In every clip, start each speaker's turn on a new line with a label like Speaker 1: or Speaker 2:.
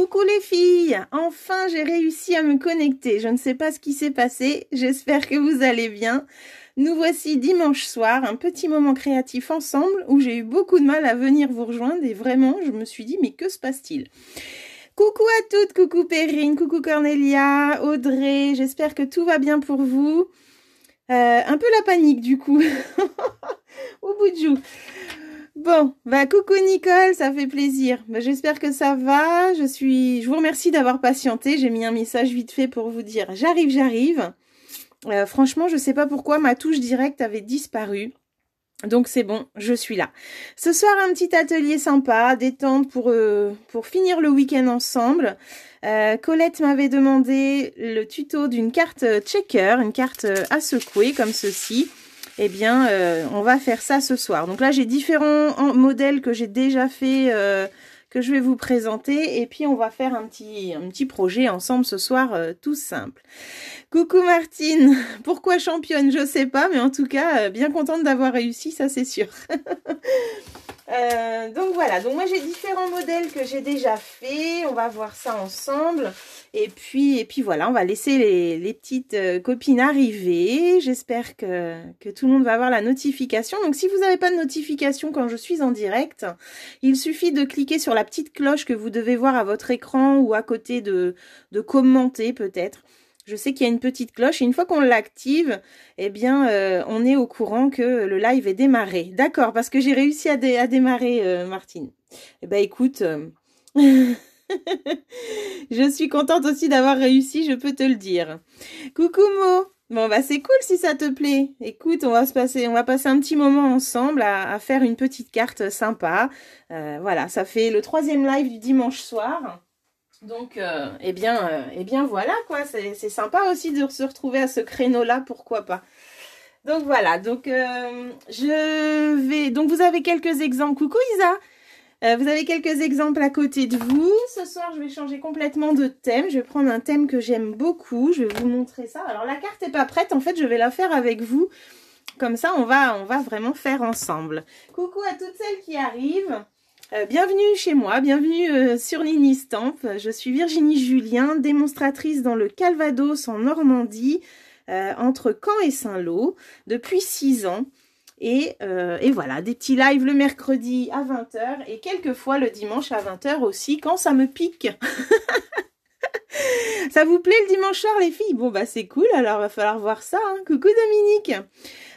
Speaker 1: Coucou les filles, enfin j'ai réussi à me connecter. Je ne sais pas ce qui s'est passé, j'espère que vous allez bien. Nous voici dimanche soir, un petit moment créatif ensemble où j'ai eu beaucoup de mal à venir vous rejoindre et vraiment je me suis dit mais que se passe-t-il? Coucou à toutes, coucou Perrine, coucou Cornelia, Audrey, j'espère que tout va bien pour vous. Un peu la panique du coup, au bout de joue. Bon, bah coucou Nicole, ça fait plaisir. Bah, j'espère que ça va. Je vous remercie d'avoir patienté. J'ai mis un message vite fait pour vous dire j'arrive. Franchement, je sais pas pourquoi ma touche directe avait disparu. Donc c'est bon, je suis là. Ce soir, un petit atelier sympa, détente pour finir le week-end ensemble. Colette m'avait demandé le tuto d'une carte checker, une carte à secouer comme ceci. Eh bien, on va faire ça ce soir. Donc là, j'ai différents modèles que j'ai déjà fait, que je vais vous présenter. Et puis, on va faire un petit projet ensemble ce soir, tout simple. Coucou Martine, pourquoi championne, je sais pas, mais en tout cas, bien contente d'avoir réussi, ça c'est sûr. Donc voilà, donc moi j'ai différents modèles que j'ai déjà fait, on va voir ça ensemble. Et puis voilà, on va laisser les petites copines arriver. J'espère que tout le monde va avoir la notification. Donc si vous n'avez pas de notification quand je suis en direct, il suffit de cliquer sur la petite cloche que vous devez voir à votre écran ou à côté de commenter peut-être. Je sais qu'il y a une petite cloche et une fois qu'on l'active, eh bien, on est au courant que le live est démarré. D'accord, parce que j'ai réussi à démarrer, Martine. Eh ben, écoute, je suis contente aussi d'avoir réussi, je peux te le dire. Coucou Mo. Bon, bah, c'est cool si ça te plaît. Écoute, on va passer un petit moment ensemble à faire une petite carte sympa. Voilà, ça fait le 3e live du dimanche soir. Donc, eh bien voilà quoi, c'est sympa aussi de se retrouver à ce créneau-là, pourquoi pas. Donc voilà, donc donc vous avez quelques exemples. Coucou Isa, vous avez quelques exemples à côté de vous. Ce soir, je vais changer complètement de thème. Je vais prendre un thème que j'aime beaucoup. Je vais vous montrer ça. Alors la carte n'est pas prête, en fait, je vais la faire avec vous. Comme ça, on va vraiment faire ensemble. Coucou à toutes celles qui arrivent. Bienvenue chez moi, bienvenue sur Nini Stamp. Je suis Virginie Julien, démonstratrice dans le Calvados en Normandie, entre Caen et Saint-Lô, depuis 6 ans. Et voilà, des petits lives le mercredi à 20 h et quelquefois le dimanche à 20 h aussi, quand ça me pique. Ça vous plaît le dimanche soir les filles? Bon bah c'est cool, alors va falloir voir ça. Hein. Coucou Dominique.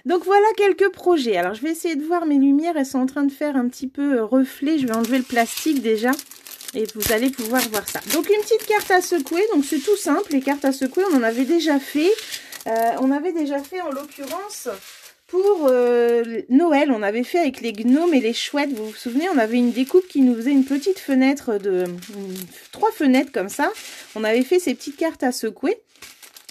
Speaker 1: Donc voilà quelques projets. Alors je vais essayer de voir mes lumières, elles sont en train de faire un petit peu reflet. Je vais enlever le plastique déjà et vous allez pouvoir voir ça. Donc une petite carte à secouer, donc c'est tout simple. Les cartes à secouer, on en avait déjà fait. On avait déjà fait en l'occurrence pour Noël. On avait fait avec les gnomes et les chouettes. Vous vous souvenez, on avait une découpe qui nous faisait une petite fenêtre 3 fenêtres comme ça. On avait fait ces petites cartes à secouer.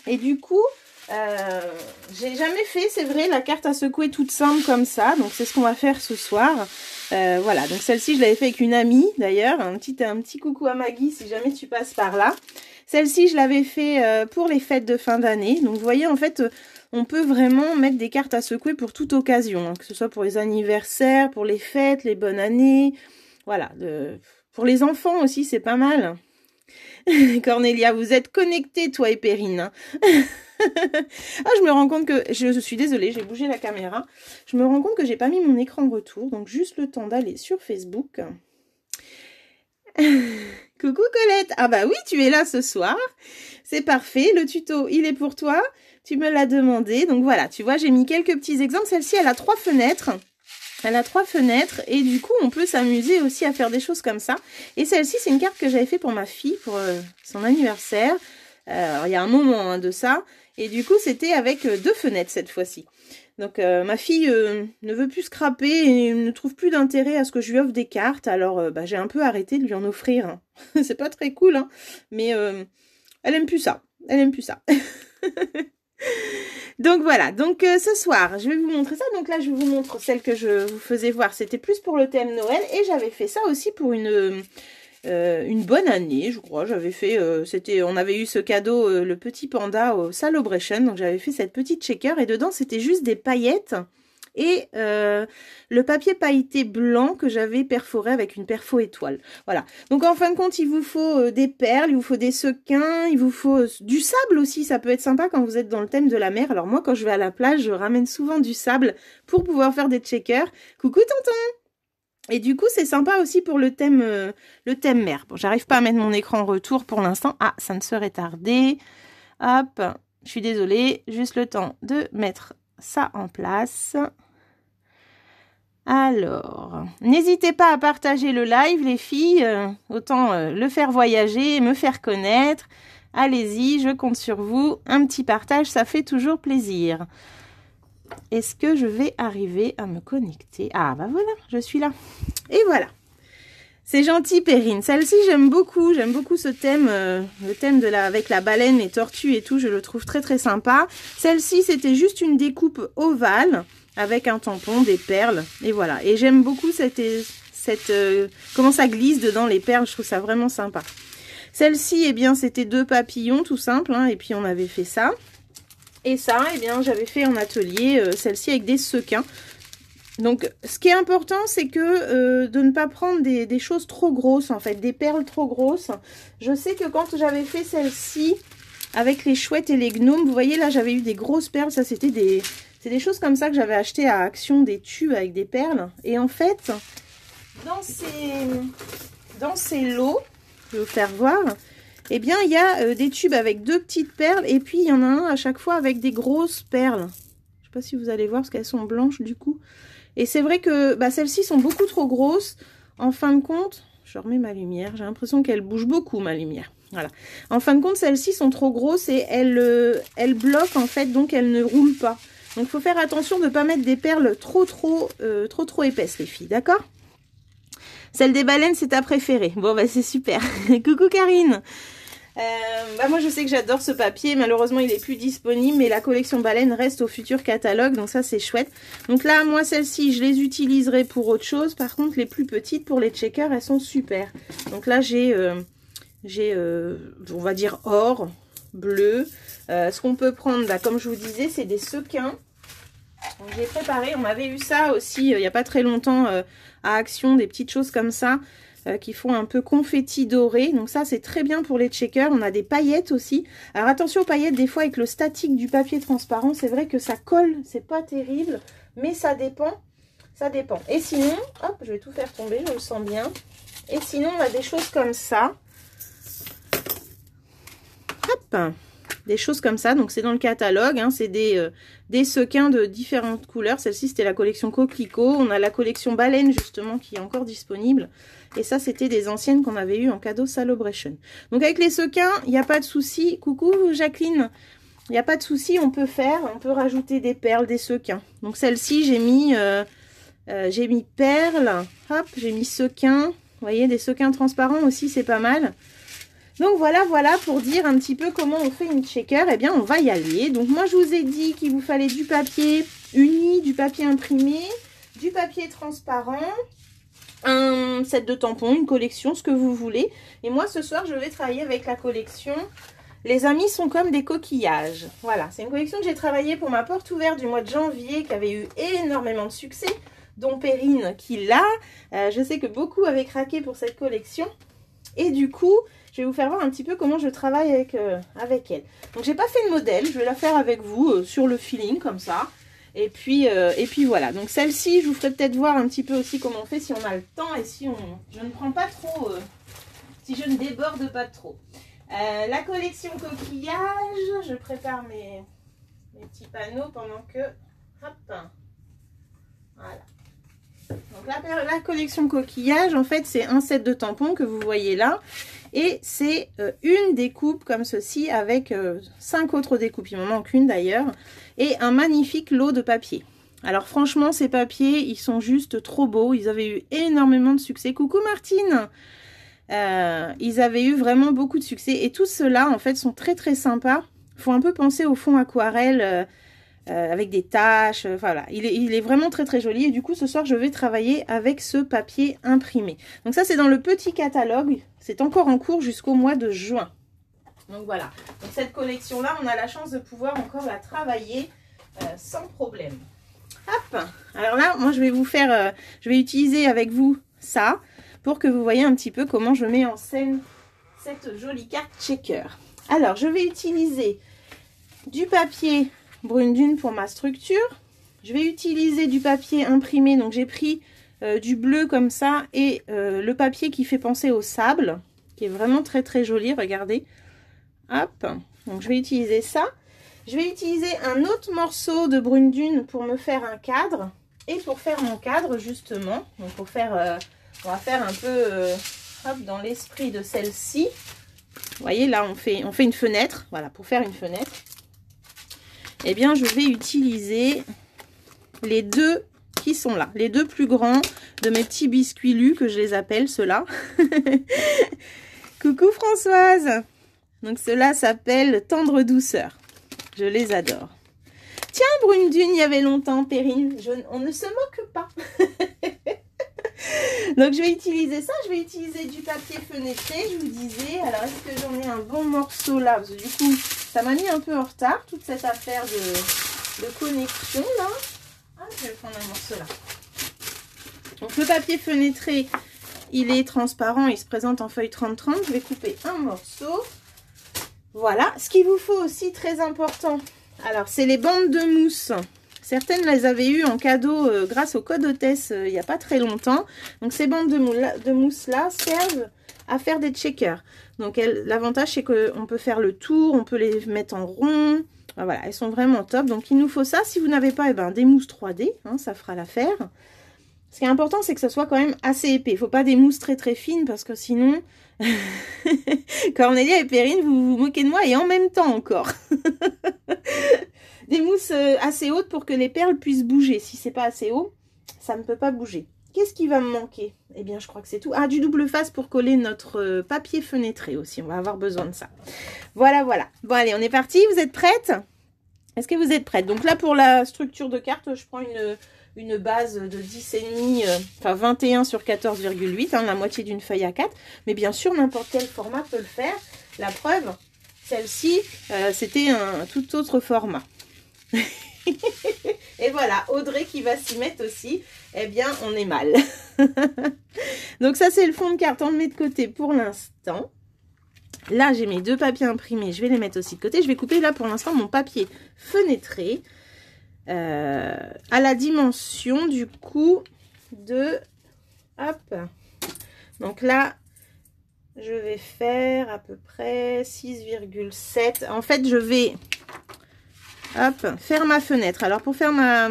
Speaker 1: Et du coup, j'ai jamais fait, c'est vrai, la carte à secouer toute simple comme ça. Donc c'est ce qu'on va faire ce soir. Voilà, donc celle-ci je l'avais fait avec une amie d'ailleurs. Un petit coucou à Maggie si jamais tu passes par là. Celle-ci je l'avais fait pour les fêtes de fin d'année. Donc vous voyez en fait, on peut vraiment mettre des cartes à secouer pour toute occasion. Hein, que ce soit pour les anniversaires, pour les fêtes, les bonnes années. Voilà, pour les enfants aussi c'est pas mal. Cornelia, vous êtes connectée, toi et Perrine. Hein. Ah, je me rends compte que... Je suis désolée, j'ai bougé la caméra. Je me rends compte que j'ai pas mis mon écran de retour. Donc, juste le temps d'aller sur Facebook. Coucou Colette. Ah bah oui, tu es là ce soir. C'est parfait. Le tuto, il est pour toi. Tu me l'as demandé. Donc voilà, tu vois, j'ai mis quelques petits exemples. Celle-ci, elle a 3 fenêtres. Elle a 3 fenêtres et du coup, on peut s'amuser aussi à faire des choses comme ça. Et celle-ci, c'est une carte que j'avais fait pour ma fille, pour son anniversaire. Alors, il y a un moment hein, de ça. Et du coup, c'était avec 2 fenêtres cette fois-ci. Donc, ma fille ne veut plus scraper et ne trouve plus d'intérêt à ce que je lui offre des cartes. Alors, bah, j'ai un peu arrêté de lui en offrir. Hein. C'est pas très cool, hein, mais elle aime plus ça. Elle aime plus ça. Donc voilà, donc ce soir, je vais vous montrer ça. Donc là, je vous montre celle que je vous faisais voir. C'était plus pour le thème Noël. Et j'avais fait ça aussi pour une bonne année, je crois. J'avais fait, on avait eu ce cadeau, le petit panda au Celebration. Donc j'avais fait cette petite shaker. Et dedans, c'était juste des paillettes et le papier pailleté blanc que j'avais perforé avec une perfo étoile. Voilà. Donc en fin de compte, il vous faut des perles, il vous faut des sequins, il vous faut du sable aussi. Ça peut être sympa quand vous êtes dans le thème de la mer. Alors moi, quand je vais à la plage, je ramène souvent du sable pour pouvoir faire des checkers. Coucou tonton! Et du coup, c'est sympa aussi pour le thème mer. Bon, j'arrive pas à mettre mon écran en retour pour l'instant. Ah, ça ne serait tardé. Hop, je suis désolée. Juste le temps de mettre ça en place. Alors, n'hésitez pas à partager le live, les filles. Autant le faire voyager, me faire connaître. Allez-y, je compte sur vous. Un petit partage, ça fait toujours plaisir. Est-ce que je vais arriver à me connecter? Ah, bah voilà, je suis là. Et voilà. C'est gentil, Perrine. Celle-ci, j'aime beaucoup. J'aime beaucoup ce thème, le thème de avec la baleine, les tortues et tout. Je le trouve très, très sympa. Celle-ci, c'était juste une découpe ovale avec un tampon, des perles. Et voilà. Et j'aime beaucoup comment ça glisse dedans les perles. Je trouve ça vraiment sympa. Celle-ci, eh bien, c'était 2 papillons, tout simple. Hein, et puis, on avait fait ça. Et ça, eh bien, j'avais fait en atelier celle-ci avec des sequins. Donc, ce qui est important, c'est que de ne pas prendre des choses trop grosses, en fait, des perles trop grosses. Je sais que quand j'avais fait celle-ci, avec les chouettes et les gnomes, vous voyez, là, j'avais eu des grosses perles. Ça, c'était c'est des choses comme ça que j'avais acheté à Action, des tubes avec des perles. Et en fait, dans ces lots, je vais vous faire voir... Eh bien, il y a des tubes avec 2 petites perles et puis il y en a un à chaque fois avec des grosses perles. Je sais pas si vous allez voir parce qu'elles sont blanches du coup. Et c'est vrai que celles-ci sont beaucoup trop grosses. En fin de compte, je remets ma lumière. J'ai l'impression qu'elle bouge beaucoup, ma lumière. Voilà. En fin de compte, celles-ci sont trop grosses et elles bloquent en fait, donc elles ne roulent pas. Donc, il faut faire attention de ne pas mettre des perles trop épaisses, les filles. D'accord ? Celle des baleines, c'est ta préférée. Bon, bah c'est super. Coucou Karine. Moi, je sais que j'adore ce papier. Malheureusement, il est plus disponible, mais la collection baleine reste au futur catalogue. Donc ça, c'est chouette. Donc là, moi, celles-ci, je les utiliserai pour autre chose. Par contre, les plus petites, pour les checkers, elles sont super. Donc là, j'ai on va dire, or, bleu. Ce qu'on peut prendre, comme je vous disais, c'est des sequins. J'ai préparé, on avait eu ça aussi il n'y a pas très longtemps à Action, des petites choses comme ça qui font un peu confetti doré. Donc ça, c'est très bien pour les checkers. On a des paillettes aussi. Alors attention aux paillettes, des fois avec le statique du papier transparent, c'est vrai que ça colle, c'est pas terrible, mais ça dépend. Ça dépend. Et sinon, hop, je vais tout faire tomber, je le sens bien. Et sinon, on a des choses comme ça. Hop, des choses comme ça, donc c'est dans le catalogue, hein, c'est des sequins de différentes couleurs. Celle-ci, c'était la collection Coquelicot. On a la collection Baleine, justement, qui est encore disponible. Et ça, c'était des anciennes qu'on avait eues en cadeau Celebration. Donc, avec les sequins, il n'y a pas de souci. Coucou, Jacqueline. Il n'y a pas de souci, on peut rajouter des perles, des sequins. Donc, celle-ci, j'ai mis perles, hop, j'ai mis sequins. Vous voyez, des sequins transparents aussi, c'est pas mal. Donc voilà pour dire un petit peu comment on fait une checker. Eh bien, on va y aller. Donc moi, je vous ai dit qu'il vous fallait du papier uni, du papier imprimé, du papier transparent, un set de tampons, une collection, ce que vous voulez. Et moi, ce soir, je vais travailler avec la collection Les amis sont comme des coquillages. Voilà, c'est une collection que j'ai travaillée pour ma porte ouverte du mois de janvier, qui avait eu énormément de succès, dont Perrine qui l'a. Je sais que beaucoup avaient craqué pour cette collection. Et du coup... je vais vous faire voir un petit peu comment je travaille avec elle. Donc, j'ai pas fait de modèle. Je vais la faire avec vous sur le feeling, comme ça. Et puis voilà. Donc, celle-ci, je vous ferai peut-être voir un petit peu aussi comment on fait si on a le temps et si je ne prends pas trop, si je ne déborde pas trop. La collection coquillage, je prépare mes petits panneaux pendant que... hop, voilà. Donc, la collection coquillage, en fait, c'est un set de tampons que vous voyez là. Et c'est une découpe comme ceci avec 5 autres découpes. Il m'en manque une d'ailleurs. Et un magnifique lot de papier. Alors franchement, ces papiers, ils sont juste trop beaux. Ils avaient eu énormément de succès. Coucou Martine! Ils avaient eu vraiment beaucoup de succès. Et tous ceux-là, en fait, sont très très sympas. Il faut un peu penser au fond aquarelle avec des taches. Voilà, il est vraiment très très joli. Et du coup, ce soir, je vais travailler avec ce papier imprimé. Donc ça, c'est dans le petit catalogue. C'est encore en cours jusqu'au mois de juin. Donc voilà. Donc cette collection-là, on a la chance de pouvoir encore la travailler sans problème. Hop. Alors là, moi, je vais vous faire, je vais utiliser avec vous ça pour que vous voyez un petit peu comment je mets en scène cette jolie carte checker. Alors, je vais utiliser du papier brune dune pour ma structure. Je vais utiliser du papier imprimé, donc j'ai pris du bleu comme ça et le papier qui fait penser au sable, qui est vraiment très très joli, regardez. Hop, donc je vais utiliser ça. Je vais utiliser un autre morceau de brune dune pour me faire un cadre. Et pour faire mon cadre justement, donc pour faire, on va faire un peu hop, dans l'esprit de celle-ci. Vous voyez là on fait une fenêtre, voilà, pour faire une fenêtre. Eh bien je vais utiliser les deux qui sont là, les deux plus grands de mes petits biscuits lus, que je les appelle ceux-là. Coucou Françoise. Donc ceux-là s'appellent Tendre Douceur. Je les adore. Tiens, brune dune, il y avait longtemps, Perrine. On ne se moque pas. Donc je vais utiliser ça. Je vais utiliser du papier fenêtré, je vous disais. Alors est-ce que j'en ai un bon morceau là? Parce que du coup, ça m'a mis un peu en retard, toute cette affaire de connexion là. Ah, je vais prendre un morceau là. Donc le papier fenêtré, il est transparent, il se présente en feuille 30-30. Je vais couper un morceau. Voilà. Ce qu'il vous faut aussi, très important, alors c'est les bandes de mousse. Certaines les avaient eues en cadeau grâce au code hôtesse il n'y a pas très longtemps. Donc ces bandes de mousse là servent à faire des checkers. Donc l'avantage c'est qu'on peut faire le tour, on peut les mettre en rond. Voilà, elles sont vraiment top. Donc il nous faut ça. Si vous n'avez pas, eh ben, des mousses 3D, hein, ça fera l'affaire. Ce qui est important, c'est que ce soit quand même assez épais. Il ne faut pas des mousses très très fines parce que sinon, Cornélia et Perrine, vous vous moquez de moi et en même temps encore. Des mousses assez hautes pour que les perles puissent bouger. Si c'est pas assez haut, ça ne peut pas bouger. Qu'est-ce qui va me manquer? Eh bien, je crois que c'est tout. Ah, du double face pour coller notre papier fenêtré aussi. On va avoir besoin de ça. Voilà, voilà. Bon, allez, on est parti. Vous êtes prêtes? Est-ce que vous êtes prêtes? Donc là, pour la structure de carte, je prends une base de 10,5, enfin 21 sur 14,8, hein, la moitié d'une feuille A4. Mais bien sûr, n'importe quel format peut le faire. La preuve, celle-ci, c'était un tout autre format. Et voilà, Audrey qui va s'y mettre aussi. Eh bien, on est mal. Donc ça, c'est le fond de carte. On le met de côté pour l'instant. Là, j'ai mes deux papiers imprimés. Je vais les mettre aussi de côté. Je vais couper là pour l'instant mon papier fenêtré. À la dimension du coup de hop, donc là je vais faire à peu près 6,7. En fait je vais hop faire ma fenêtre. Alors pour faire ma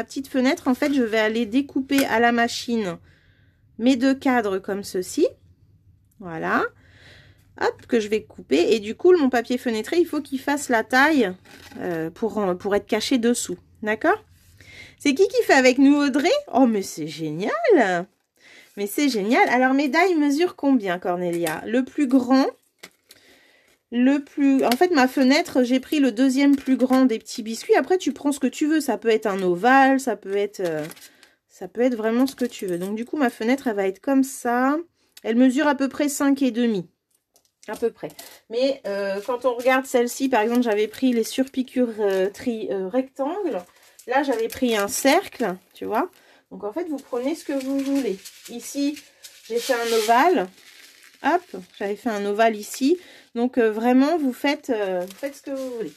Speaker 1: petite fenêtre, en fait je vais aller découper à la machine mes deux cadres comme ceci, voilà, hop, que je vais couper. Et du coup mon papier fenêtré, il faut qu'il fasse la taille pour être caché dessous. D'accord? C'est qui fait avec nous, Audrey? Oh, mais c'est génial! Mais c'est génial. Alors, mes dailles mesurent combien, Cornélia? Le plus grand, en fait, ma fenêtre, j'ai pris le deuxième plus grand des petits biscuits. Après, tu prends ce que tu veux. Ça peut être un ovale, ça peut être vraiment ce que tu veux. Donc, du coup, ma fenêtre, elle va être comme ça. Elle mesure à peu près 5,5. À peu près. Mais quand on regarde celle-ci, par exemple, j'avais pris les surpiqûreries rectangles. Là, j'avais pris un cercle, tu vois. Donc, en fait, vous prenez ce que vous voulez. Ici, j'ai fait un ovale. Hop, j'avais fait un ovale ici. Donc, vraiment, vous faites ce que vous voulez.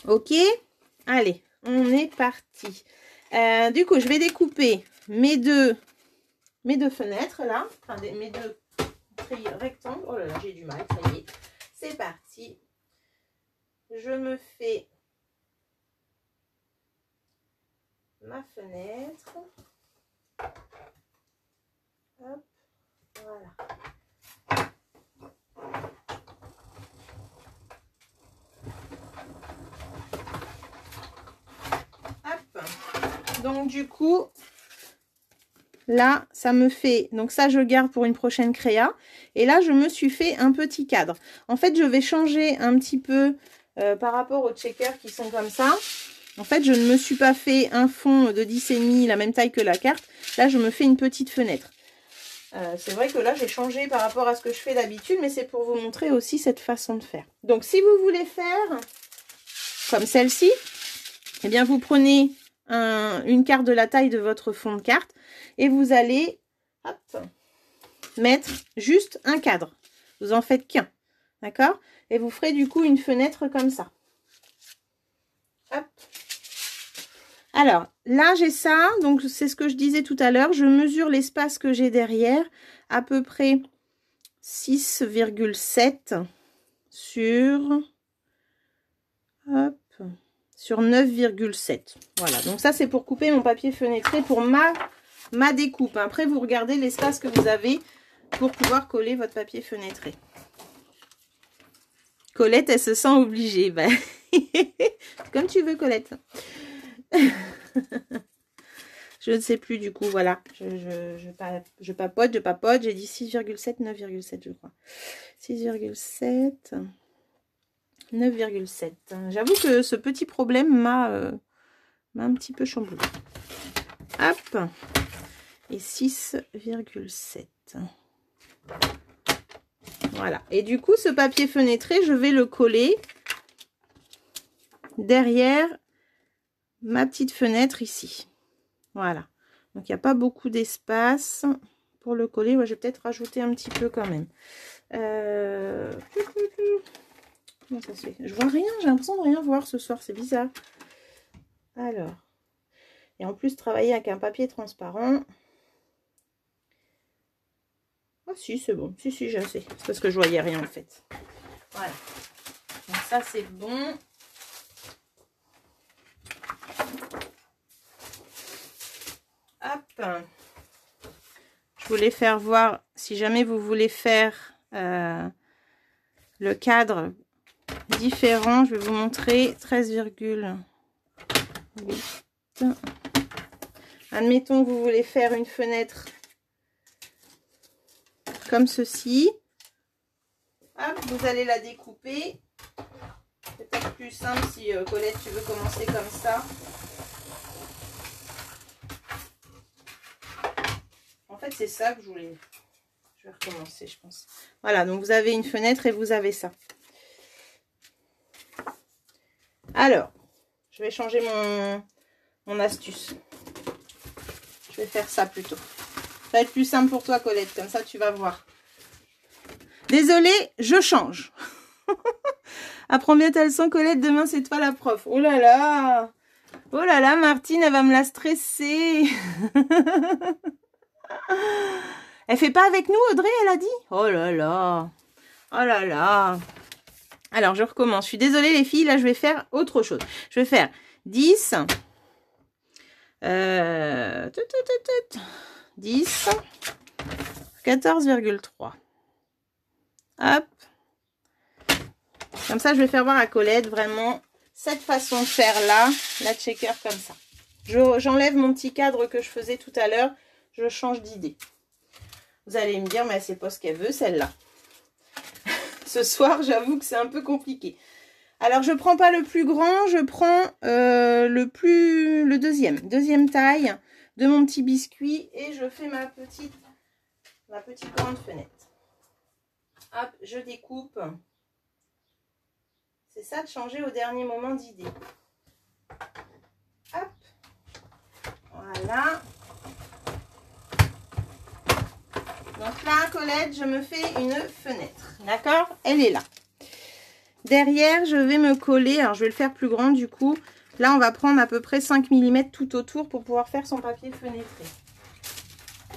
Speaker 1: Ok, allez, on est parti. Du coup, je vais découper mes deux fenêtres, là. Enfin, mes deux rectangles. Oh là là, j'ai du mal, ça y est. C'est parti. Je me fais ma fenêtre. Hop, voilà. Hop. Donc du coup, là, ça me fait... Donc ça, je garde pour une prochaine créa. Et là, je me suis fait un petit cadre. En fait, je vais changer un petit peu par rapport aux checkers qui sont comme ça. En fait, je ne me suis pas fait un fond de 10,5, la même taille que la carte. Là, je me fais une petite fenêtre. C'est vrai que là, j'ai changé par rapport à ce que je fais d'habitude, mais c'est pour vous montrer aussi cette façon de faire. Donc, si vous voulez faire comme celle-ci, eh bien, vous prenez une carte de la taille de votre fond de carte et vous allez hop, mettre juste un cadre. Vous en faites qu'un, d'accord? Et vous ferez du coup une fenêtre comme ça. Hop. Alors, là, j'ai ça. Donc, c'est ce que je disais tout à l'heure. Je mesure l'espace que j'ai derrière. À peu près 6,7 sur... Hop. Sur 9,7. Voilà. Donc, ça, c'est pour couper mon papier fenêtré pour ma découpe. Après, vous regardez l'espace que vous avez pour pouvoir coller votre papier fenêtré. Colette, elle se sent obligée. Ben... Comme tu veux, Colette. Je ne sais plus du coup, voilà. Je papote. J'ai dit 6,7, 9,7 je crois. 6,7, 9,7. J'avoue que ce petit problème m'a un petit peu chamboulé. Hop. Et 6,7. Voilà. Et du coup, ce papier fenêtré, je vais le coller derrière ma petite fenêtre ici. Voilà. Donc, il n'y a pas beaucoup d'espace pour le coller. Ouais, je vais peut-être rajouter un petit peu quand même. Comment ça se fait? Je vois rien. J'ai l'impression de rien voir ce soir. C'est bizarre. Alors. Et en plus, travailler avec un papier transparent. Ah si, c'est bon. Si, j'ai assez. C'est parce que je voyais rien en fait. Voilà. Donc ça, c'est bon. Hop. Je voulais faire voir, si jamais vous voulez faire le cadre différent, je vais vous montrer 13,8. Admettons que vous voulez faire une fenêtre comme ceci. Hop, vous allez la découper. C'est peut-être plus simple si Colette, tu veux commencer comme ça. En fait, c'est ça que je voulais. Je vais recommencer, je pense. Voilà, donc vous avez une fenêtre et vous avez ça. Alors, je vais changer mon astuce. Je vais faire ça plutôt. Ça va être plus simple pour toi, Colette. Comme ça, tu vas voir. Désolée, je change. Apprends bien ta leçon, Colette. Demain, c'est toi la prof. Oh là là. Oh là là, Martine, elle va me la stresser. Elle fait pas avec nous, Audrey, elle a dit. Oh là là. Oh là là. Alors, je recommence. Je suis désolée, les filles. Là, je vais faire autre chose. Je vais faire 10. 10. 14,3. Hop. Comme ça, je vais faire voir à Colette vraiment cette façon de faire là, la checker comme ça. J'enlève mon petit cadre que je faisais tout à l'heure. Je change d'idée. Vous allez me dire, mais c'est pas ce qu'elle veut, celle-là. Ce soir, j'avoue que c'est un peu compliqué. Alors, je prends pas le plus grand, je prends le deuxième taille de mon petit biscuit et je fais ma petite grande fenêtre. Hop, je découpe. C'est ça de changer au dernier moment d'idée. Hop, voilà. Donc là, Colette, je me fais une fenêtre. D'accord? Elle est là. Derrière, je vais me coller. Alors, je vais le faire plus grand du coup. Là, on va prendre à peu près 5 mm tout autour pour pouvoir faire son papier fenêtré.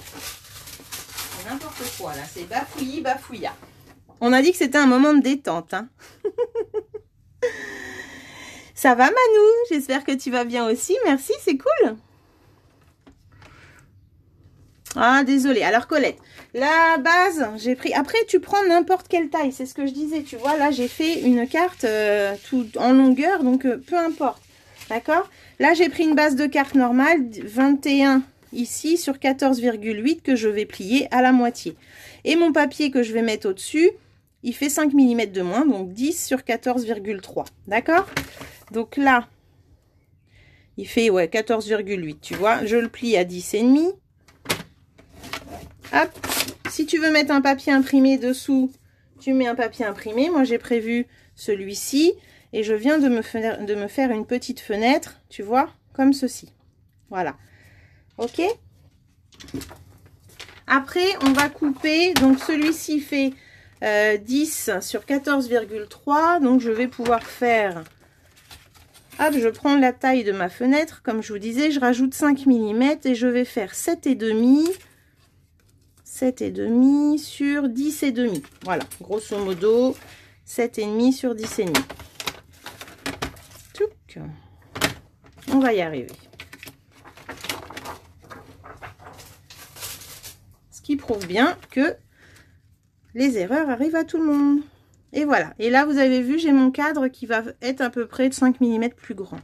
Speaker 1: C'est n'importe quoi, là. C'est bafouillis, bafouilla. On a dit que c'était un moment de détente. Hein. Ça va, Manou? J'espère que tu vas bien aussi. Merci, c'est cool. Ah, désolée. Alors, Colette, la base, j'ai pris... Après, tu prends n'importe quelle taille. C'est ce que je disais. Tu vois, là, j'ai fait une carte tout en longueur. Donc, peu importe. D'accord? Là, j'ai pris une base de carte normale. 21 ici sur 14,8 que je vais plier à la moitié. Et mon papier que je vais mettre au-dessus, il fait 5 mm de moins. Donc, 10 sur 14,3. D'accord? Donc, là, il fait ouais 14,8. Tu vois, je le plie à 10,5. Hop, si tu veux mettre un papier imprimé dessous, tu mets un papier imprimé. Moi, j'ai prévu celui-ci et je viens de me faire une petite fenêtre, tu vois, comme ceci. Voilà. Ok. Après, on va couper. Donc, celui-ci fait 10 sur 14,3. Donc, je vais pouvoir faire... Hop, je prends la taille de ma fenêtre. Comme je vous disais, je rajoute 5 mm et je vais faire 7,5. 7,5 sur 10,5. Voilà, grosso modo, 7,5 sur 10,5. Touc. On va y arriver. Ce qui prouve bien que les erreurs arrivent à tout le monde. Et voilà. Et là, vous avez vu, j'ai mon cadre qui va être à peu près de 5 mm plus grand.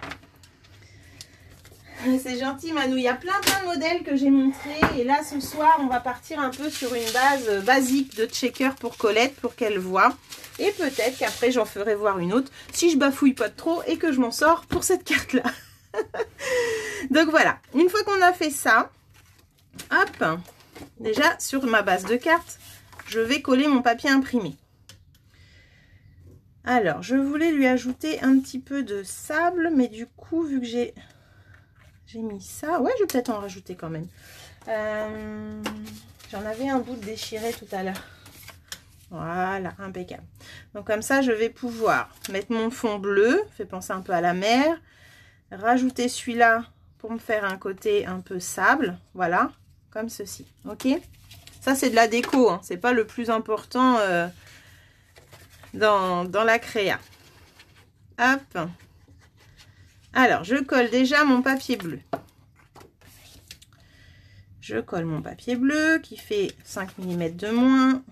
Speaker 1: C'est gentil, Manou. Il y a plein de modèles que j'ai montrés. Et là, ce soir, on va partir un peu sur une base basique de checker pour Colette, pour qu'elle voit. Et peut-être qu'après, j'en ferai voir une autre, si je bafouille pas trop et que je m'en sors pour cette carte-là. Donc voilà. Une fois qu'on a fait ça, hop, déjà, sur ma base de carte, je vais coller mon papier imprimé. Alors, je voulais lui ajouter un petit peu de sable, mais du coup, vu que j'ai mis ça, ouais, je vais peut-être en rajouter quand même. J'en avais un bout de déchiré tout à l'heure. Voilà, impeccable. Donc comme ça, je vais pouvoir mettre mon fond bleu, fait penser un peu à la mer, rajouter celui-là pour me faire un côté un peu sable, voilà, comme ceci, ok? Ça, c'est de la déco, hein, c'est pas le plus important dans la créa. Hop. Alors, je colle déjà mon papier bleu. Je colle mon papier bleu qui fait 5 mm de moins.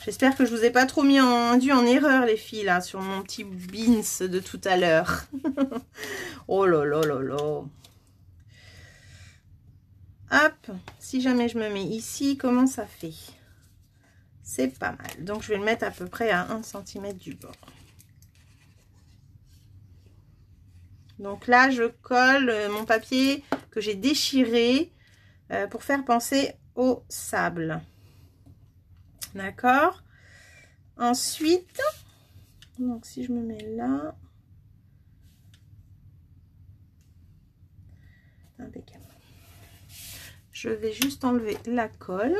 Speaker 1: J'espère que je vous ai pas trop induit en erreur, les filles, là, sur mon petit beans de tout à l'heure. Oh là là là là. Hop, si jamais je me mets ici, comment ça fait? C'est pas mal. Donc, je vais le mettre à peu près à 1 cm du bord. Donc là, je colle mon papier que j'ai déchiré pour faire penser au sable. D'accord? Ensuite, donc si je me mets là, impeccable. Je vais juste enlever la colle.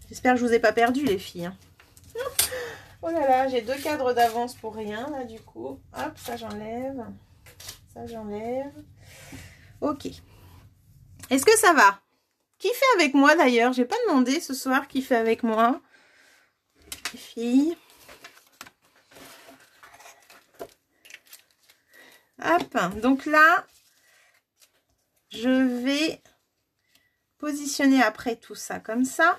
Speaker 1: J'espère que je vous ai pas perdu, les filles, hein. Oh là là, j'ai 2 cadres d'avance pour rien, là, du coup. Hop, ça j'enlève. Ça j'enlève. Ok. Est-ce que ça va? Qui fait avec moi, d'ailleurs? J'ai pas demandé ce soir qui fait avec moi. Les filles. Hop, donc là, je vais positionner après tout ça comme ça.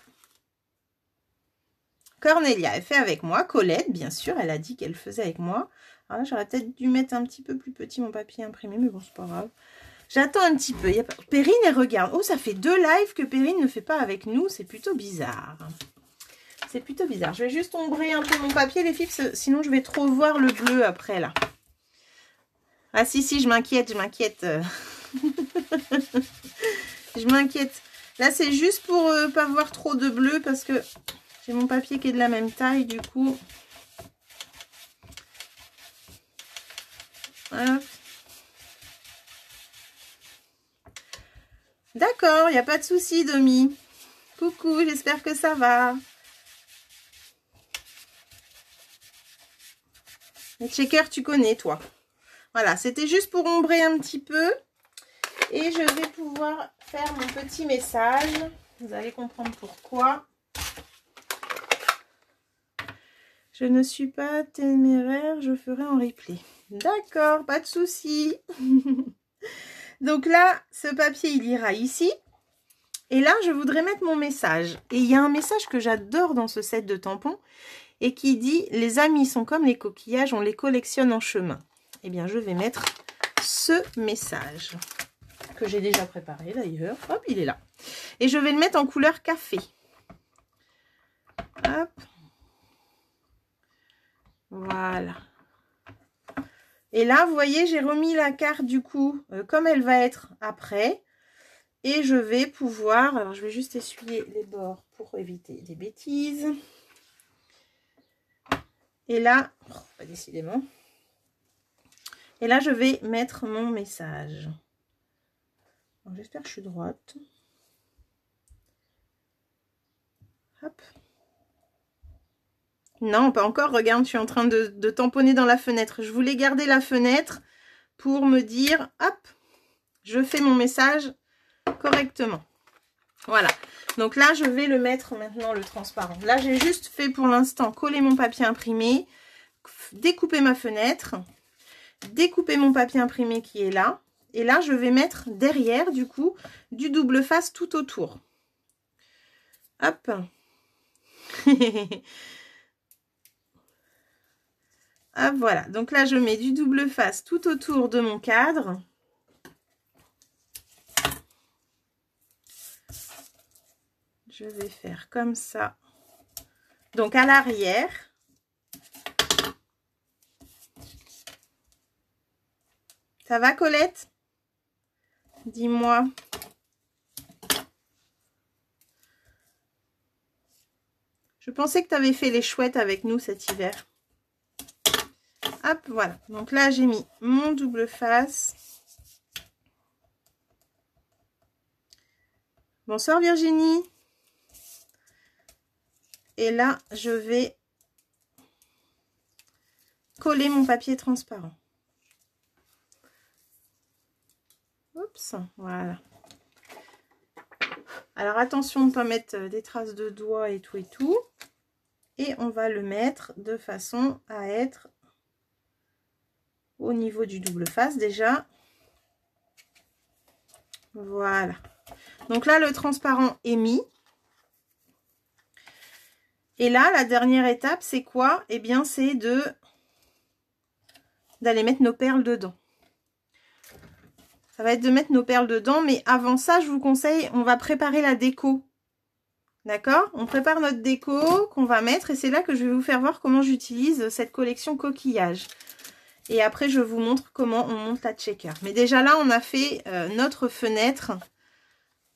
Speaker 1: Cornelia, elle fait avec moi. Colette, bien sûr, elle a dit qu'elle faisait avec moi. Alors là, j'aurais peut-être dû mettre un petit peu plus petit mon papier imprimé, mais bon, c'est pas grave. J'attends un petit peu. Perrine, elle regarde. Oh, ça fait 2 lives que Perrine ne fait pas avec nous. C'est plutôt bizarre. C'est plutôt bizarre. Je vais juste ombrer un peu mon papier, les filles, sinon je vais trop voir le bleu après, là. Ah si, je m'inquiète, je m'inquiète. Je m'inquiète. Là, c'est juste pour pas voir trop de bleu, parce que j'ai mon papier qui est de la même taille, du coup. Hop. D'accord, il n'y a pas de souci, Domi. Coucou, j'espère que ça va. Les checkers, tu connais, toi. Voilà, c'était juste pour ombrer un petit peu. Et je vais pouvoir faire mon petit message. Vous allez comprendre pourquoi. Je ne suis pas téméraire, je ferai en replay. D'accord, pas de souci. Donc là, ce papier, il ira ici. Et là, je voudrais mettre mon message. Et il y a un message que j'adore dans ce set de tampons et qui dit « Les amis sont comme les coquillages, on les collectionne en chemin ». Eh bien, je vais mettre ce message que j'ai déjà préparé d'ailleurs. Hop, il est là. Et je vais le mettre en couleur café. Hop. Voilà. Et là, vous voyez, j'ai remis la carte du coup, comme elle va être après. Et je vais pouvoir... Alors, je vais juste essuyer les bords pour éviter des bêtises. Et là, oh, décidément, Et là, je vais mettre mon message. J'espère que je suis droite. Hop. Non, pas encore. Regarde, je suis en train de tamponner dans la fenêtre. Je voulais garder la fenêtre pour me dire, hop, je fais mon message correctement. Voilà. Donc là, je vais le mettre maintenant, le transparent. Là, j'ai juste fait pour l'instant coller mon papier imprimé, découper ma fenêtre, découper mon papier imprimé qui est là. Et là, je vais mettre derrière, du coup, du double face tout autour. Hop. Hop, voilà. Donc là, je mets du double face tout autour de mon cadre. Je vais faire comme ça. Donc à l'arrière. Ça va, Colette? Dis-moi. Je pensais que tu avais fait les chouettes avec nous cet hiver. Hop, voilà. Donc là, j'ai mis mon double face. Bonsoir Virginie. Et là, je vais coller mon papier transparent. Oups, voilà. Alors attention de ne pas mettre des traces de doigts et tout et tout. Et on va le mettre de façon à être au niveau du double face déjà. Voilà. Donc là, le transparent est mis. Et là, la dernière étape, c'est quoi? Eh bien, c'est d'aller mettre nos perles dedans. Ça va être de mettre nos perles dedans, mais avant ça, je vous conseille, on va préparer la déco. D'accord? On prépare notre déco qu'on va mettre et c'est là que je vais vous faire voir comment j'utilise cette collection coquillage. Et après, je vous montre comment on monte la checker. Mais déjà là, on a fait notre fenêtre.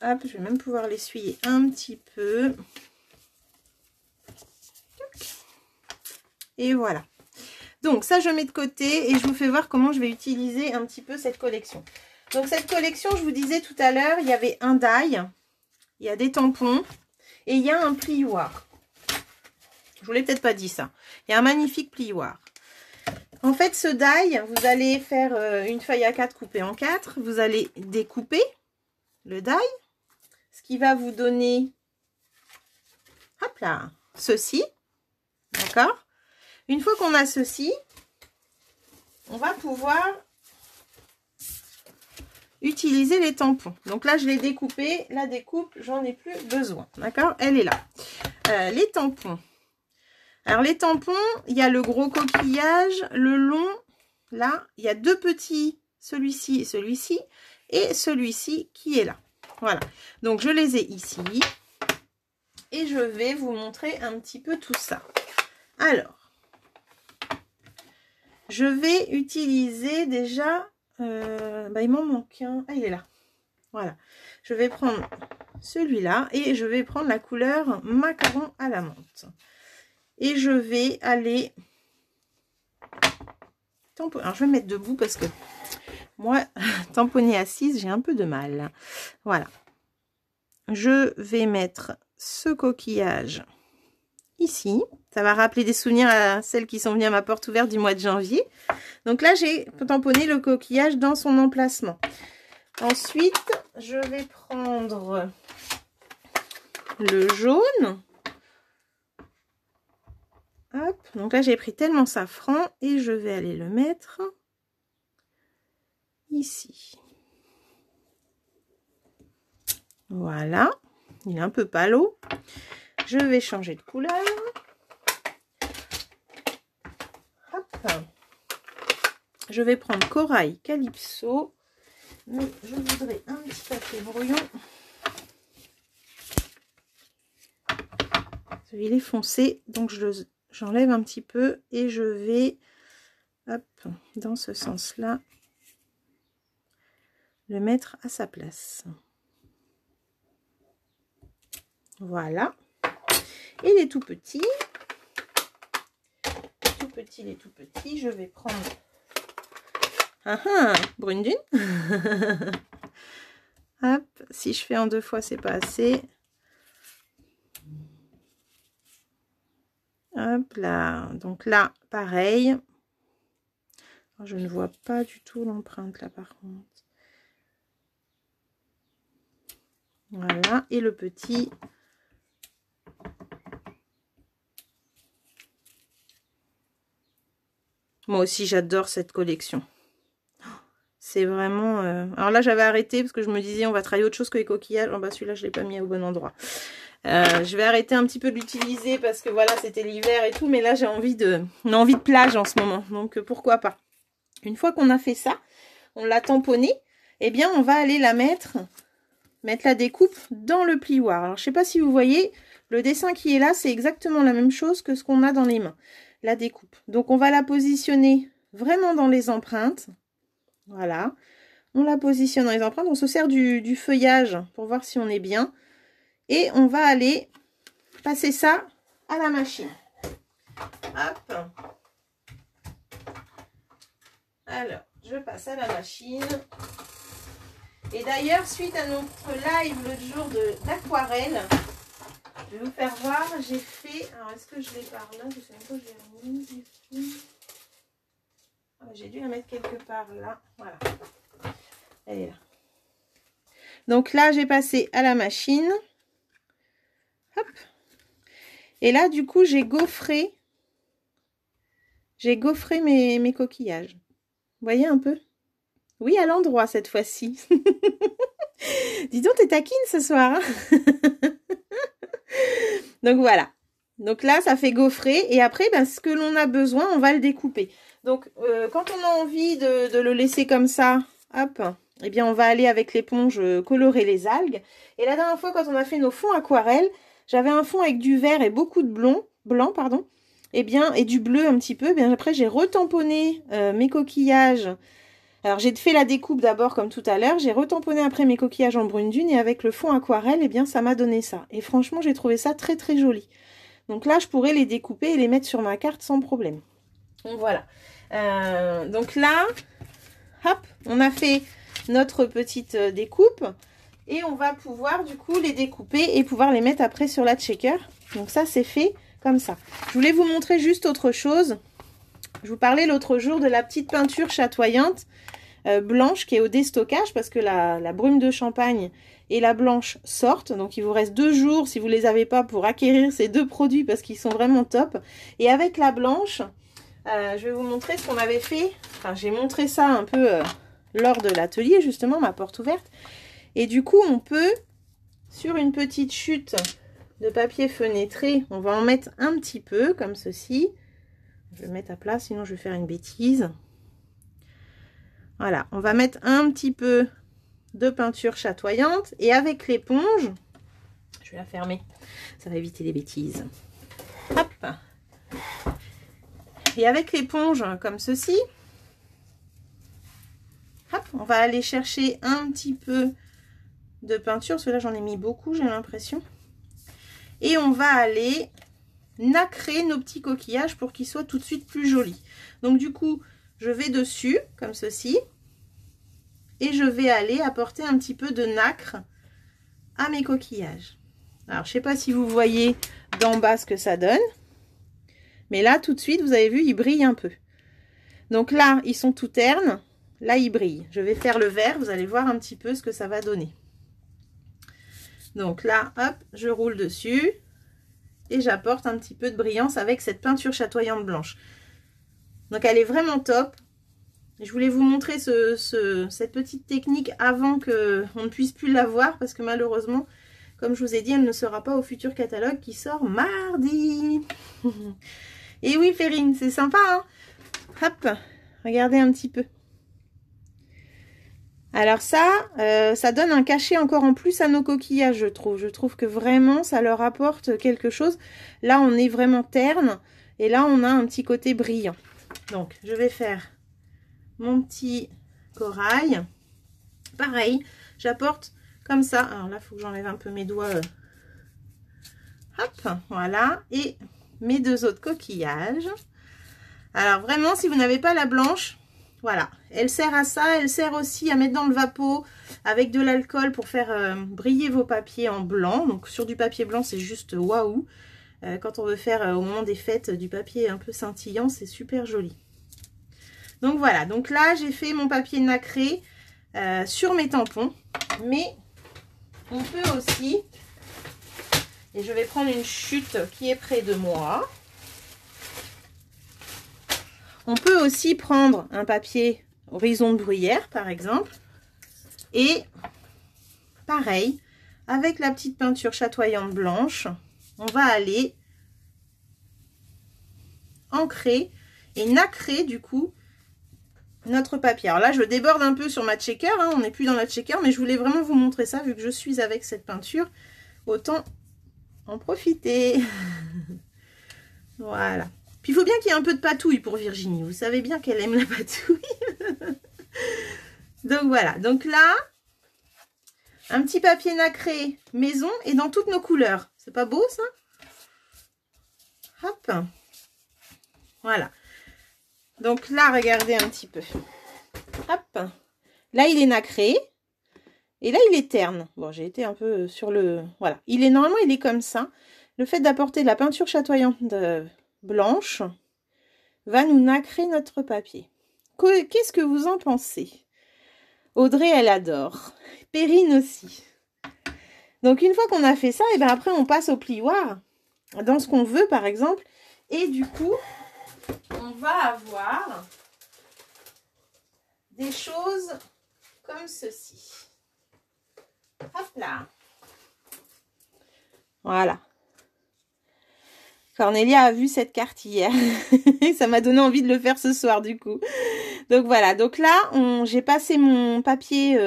Speaker 1: Hop, je vais même pouvoir l'essuyer un petit peu. Et voilà. Donc ça, je mets de côté et je vous fais voir comment je vais utiliser un petit peu cette collection. Donc cette collection, je vous disais tout à l'heure, il y avait un die, il y a des tampons et il y a un plioir. Je vous l'ai peut-être pas dit ça. Il y a un magnifique plioir. En fait, ce die, vous allez faire une feuille A4 coupée en 4. Vous allez découper le die, ce qui va vous donner, hop là, ceci. D'accord? Une fois qu'on a ceci, on va pouvoir utiliser les tampons. Donc là, je l'ai découpé. La découpe, j'en ai plus besoin. D'accord? Elle est là. Les tampons. Alors, les tampons, il y a le gros coquillage, le long. Là, il y a deux petits, celui-ci et celui-ci. Et celui-ci qui est là. Voilà. Donc, je les ai ici. Et je vais vous montrer un petit peu tout ça. Alors, je vais utiliser déjà, il m'en manque un. Ah, il est là. Voilà. Je vais prendre celui-là et je vais prendre la couleur macaron à la menthe. Et je vais aller tamponner. Alors, je vais me mettre debout parce que moi, tamponner assise, j'ai un peu de mal. Voilà. Je vais mettre ce coquillage ici. Ça va rappeler des souvenirs à celles qui sont venues à ma porte ouverte du mois de janvier. Donc là, j'ai tamponné le coquillage dans son emplacement. Ensuite, je vais prendre le jaune. Hop. Donc là, j'ai pris tellement safran et je vais aller le mettre ici. Voilà. Il est un peu pâle. Je vais changer de couleur. Hop. Je vais prendre corail calypso. Mais je voudrais un petit papier brouillon. Il est foncé, donc j'enlève un petit peu et je vais, hop, dans ce sens-là, le mettre à sa place. Voilà. Et les tout petits, je vais prendre Ah ah, brune dune. Hop, si je fais en 2 fois, c'est pas assez. Hop là, donc là, pareil. Je ne vois pas du tout l'empreinte là par contre. Voilà, et le petit. Moi aussi, j'adore cette collection. C'est vraiment... Alors là, j'avais arrêté parce que je me disais, on va travailler autre chose que les coquillages. Oh, bah, celui-là, je ne l'ai pas mis au bon endroit. Je vais arrêter un petit peu de l'utiliser parce que voilà, c'était l'hiver et tout. Mais là, on a envie de plage en ce moment. Donc, pourquoi pas. Une fois qu'on a fait ça, on l'a tamponnée. Eh bien, on va aller la mettre la découpe dans le plioir. Alors, je ne sais pas si vous voyez, le dessin qui est là, c'est exactement la même chose que ce qu'on a dans les mains. La découpe. Donc, on va la positionner vraiment dans les empreintes. Voilà. On la positionne dans les empreintes. On se sert du feuillage pour voir si on est bien. Et on va aller passer ça à la machine. Hop. Alors, je passe à la machine. Et d'ailleurs, suite à notre live l'autre jour d'aquarelle, je vais vous faire voir, j'ai fait... Alors, est-ce que je l'ai par là? Je sais même pas où je l'ai mis. Ah, j'ai dû la mettre quelque part là. Voilà. Elle est là. Donc là, j'ai passé à la machine. Hop. Et là, du coup, j'ai gaufré mes coquillages. Vous voyez un peu? Oui, à l'endroit cette fois-ci. Dis donc, t'es taquine ce soir. Hein. Donc voilà. Donc là, ça fait gaufrer. Et après, ben, ce que l'on a besoin, on va le découper. Donc, quand on a envie de le laisser comme ça, hop, eh bien, on va aller avec l'éponge colorer les algues. Et la dernière fois, quand on a fait nos fonds aquarelles, j'avais un fond avec du vert et beaucoup de blanc, pardon. Eh bien, et du bleu un petit peu. Eh bien, après, j'ai retamponné mes coquillages. Alors, j'ai fait la découpe d'abord, comme tout à l'heure. J'ai retamponné après mes coquillages en brune dune. Et avec le fond aquarelle, eh bien, ça m'a donné ça. Et franchement, j'ai trouvé ça très, très joli. Donc là, je pourrais les découper et les mettre sur ma carte sans problème. Donc, voilà. Donc là, hop, on a fait notre petite découpe. Et on va pouvoir, du coup, les découper et pouvoir les mettre après sur la checker. Donc ça, c'est fait comme ça. Je voulais vous montrer juste autre chose. Je vous parlais l'autre jour de la petite peinture chatoyante blanche qui est au déstockage parce que la brume de champagne et la blanche sortent. Donc, il vous reste 2 jours si vous ne les avez pas pour acquérir ces 2 produits parce qu'ils sont vraiment top. Et avec la blanche, je vais vous montrer ce qu'on avait fait. Enfin, j'ai montré ça un peu lors de l'atelier, justement, ma porte ouverte. Et du coup, on peut, sur une petite chute de papier fenêtré, on va en mettre un petit peu, comme ceci. Je vais le mettre à plat, sinon je vais faire une bêtise. Voilà, on va mettre un petit peu de peinture chatoyante. Et avec l'éponge, je vais la fermer, ça va éviter les bêtises. Hop. Et avec l'éponge, comme ceci, hop, on va aller chercher un petit peu de peinture. Parce que là, j'en ai mis beaucoup, j'ai l'impression. Et on va aller nacrer nos petits coquillages pour qu'ils soient tout de suite plus jolis. Donc du coup, je vais dessus, comme ceci. Et je vais aller apporter un petit peu de nacre à mes coquillages. Alors, je ne sais pas si vous voyez d'en bas ce que ça donne. Mais là, tout de suite, vous avez vu, ils brillent un peu. Donc là, ils sont tout ternes. Là, ils brillent. Je vais faire le vert. Vous allez voir un petit peu ce que ça va donner. Donc là, hop, je roule dessus. Et j'apporte un petit peu de brillance avec cette peinture chatoyante blanche. Donc, elle est vraiment top. Je voulais vous montrer cette petite technique avant qu'on ne puisse plus la voir parce que malheureusement, comme je vous ai dit, elle ne sera pas au futur catalogue qui sort mardi. Et oui, Férine, c'est sympa, hein? Hop, regardez un petit peu. Alors ça, ça donne un cachet encore en plus à nos coquillages, je trouve. Je trouve que vraiment, ça leur apporte quelque chose. Là, on est vraiment terne et là, on a un petit côté brillant. Donc, je vais faire mon petit corail. Pareil, j'apporte comme ça. Alors là, il faut que j'enlève un peu mes doigts. Hop, voilà. Et mes 2 autres coquillages. Alors vraiment, si vous n'avez pas la blanche, Voilà, elle sert à ça, elle sert aussi à mettre dans le vapeau avec de l'alcool pour faire briller vos papiers en blanc. Donc sur du papier blanc, c'est juste waouh. Quand on veut faire au moment des fêtes du papier un peu scintillant, c'est super joli. Donc voilà, donc là j'ai fait mon papier nacré sur mes tampons. Mais on peut aussi, et je vais prendre une chute qui est près de moi. On peut aussi prendre un papier horizon de bruyère, par exemple. Et pareil, avec la petite peinture chatoyante blanche, on va aller ancrer et nacrer du coup notre papier. Alors là, je déborde un peu sur ma checker, hein, on n'est plus dans la checker, mais je voulais vraiment vous montrer ça, vu que je suis avec cette peinture. Autant en profiter. Voilà. Puis il faut bien qu'il y ait un peu de patouille pour Virginie. Vous savez bien qu'elle aime la patouille. Donc voilà. Donc là, un petit papier nacré maison et dans toutes nos couleurs. C'est pas beau ça? Hop. Voilà. Donc là, regardez un petit peu. Hop. Là, il est nacré. Et là, il est terne. Bon, j'ai été un peu sur le... Voilà. Normalement, il est comme ça. Le fait d'apporter de la peinture chatoyante blanche va nous nacrer notre papier. Qu'est-ce que vous en pensez? Audrey, elle adore. Perrine aussi. Donc, une fois qu'on a fait ça, et bien après, on passe au plioir dans ce qu'on veut, par exemple. Et du coup, on va avoir des choses comme ceci. Hop là. Voilà. Cornelia a vu cette carte hier. Ça m'a donné envie de le faire ce soir du coup. Donc voilà. Donc là, j'ai passé mon papier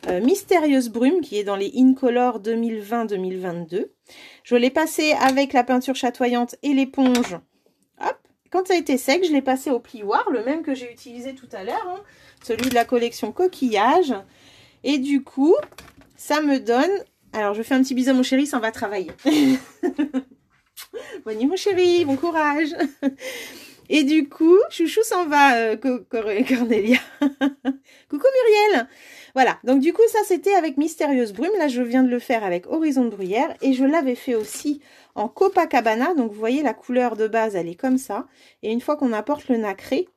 Speaker 1: Mystérieuse Brume qui est dans les Incolor 2020-2022. Je l'ai passé avec la peinture chatoyante et l'éponge. Hop. Quand ça a été sec, je l'ai passé au plioir, le même que j'ai utilisé tout à l'heure. Hein, celui de la collection Coquillage. Et du coup, ça me donne... Alors, je fais un petit bisou à mon chéri, ça va travailler. Bonne nuit mon chéri, bon courage. Et du coup, chouchou s'en va, Cornelia. Coucou Muriel. Voilà, donc du coup ça c'était avec Mystérieuse Brume. Là je viens de le faire avec Horizon de Bruyère. Et je l'avais fait aussi en Copacabana. Donc vous voyez la couleur de base elle est comme ça. Et une fois qu'on apporte le nacré,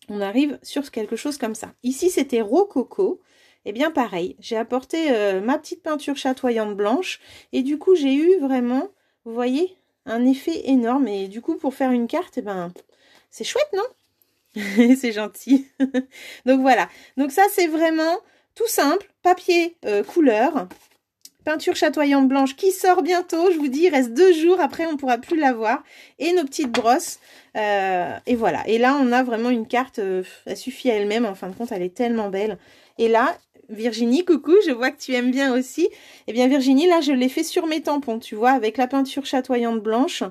Speaker 1: on arrive sur quelque chose comme ça. Ici c'était Rococo. Et bien pareil, j'ai apporté ma petite peinture chatoyante blanche. Et du coup j'ai eu vraiment, vous voyez, un effet énorme. Et du coup, pour faire une carte, eh ben, c'est chouette, non? C'est gentil. Donc voilà. Donc ça, c'est vraiment tout simple. Papier couleur. Peinture chatoyante blanche qui sort bientôt. Je vous dis, il reste 2 jours. Après, on ne pourra plus la voir. Et nos petites brosses. Et voilà. Et là, on a vraiment une carte. Elle suffit à elle-même. En fin de compte, elle est tellement belle. Et là... Virginie, coucou, je vois que tu aimes bien aussi. Eh bien Virginie, là je l'ai fait sur mes tampons, tu vois, avec la peinture chatoyante blanche.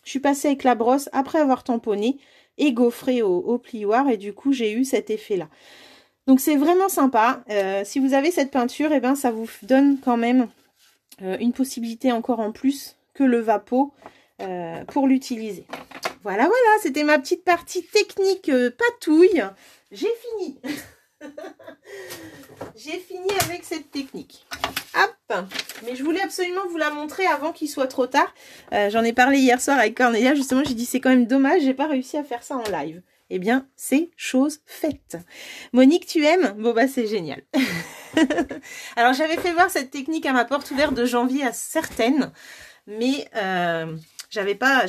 Speaker 1: Je suis passée avec la brosse après avoir tamponné et gaufré au plioir et du coup j'ai eu cet effet-là. Donc c'est vraiment sympa. Si vous avez cette peinture, eh ben ça vous donne quand même une possibilité encore en plus que le vapeau pour l'utiliser. Voilà, voilà, c'était ma petite partie technique patouille. J'ai fini. J'ai fini avec cette technique. Hop. Mais je voulais absolument vous la montrer avant qu'il soit trop tard. J'en ai parlé hier soir avec Cornelia. Justement, j'ai dit c'est quand même dommage, j'ai pas réussi à faire ça en live. Eh bien, c'est chose faite. Monique, tu aimes? Bon, bah, c'est génial. Alors, j'avais fait voir cette technique à ma porte ouverte de janvier à certaines. Mais j'avais pas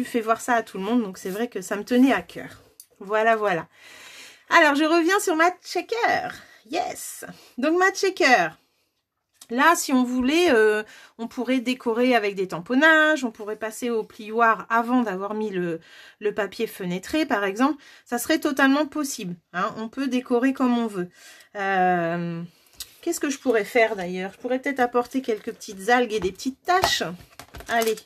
Speaker 1: fait voir ça à tout le monde. Donc, c'est vrai que ça me tenait à cœur. Voilà, voilà. Alors, je reviens sur ma checker. Yes. Donc, ma checker. Là, si on voulait, on pourrait décorer avec des tamponnages. On pourrait passer au plioir avant d'avoir mis le papier fenêtré, par exemple. Ça serait totalement possible. Hein. On peut décorer comme on veut. Qu'est-ce que je pourrais faire d'ailleurs? Je pourrais peut-être apporter quelques petites algues et des petites taches. Allez.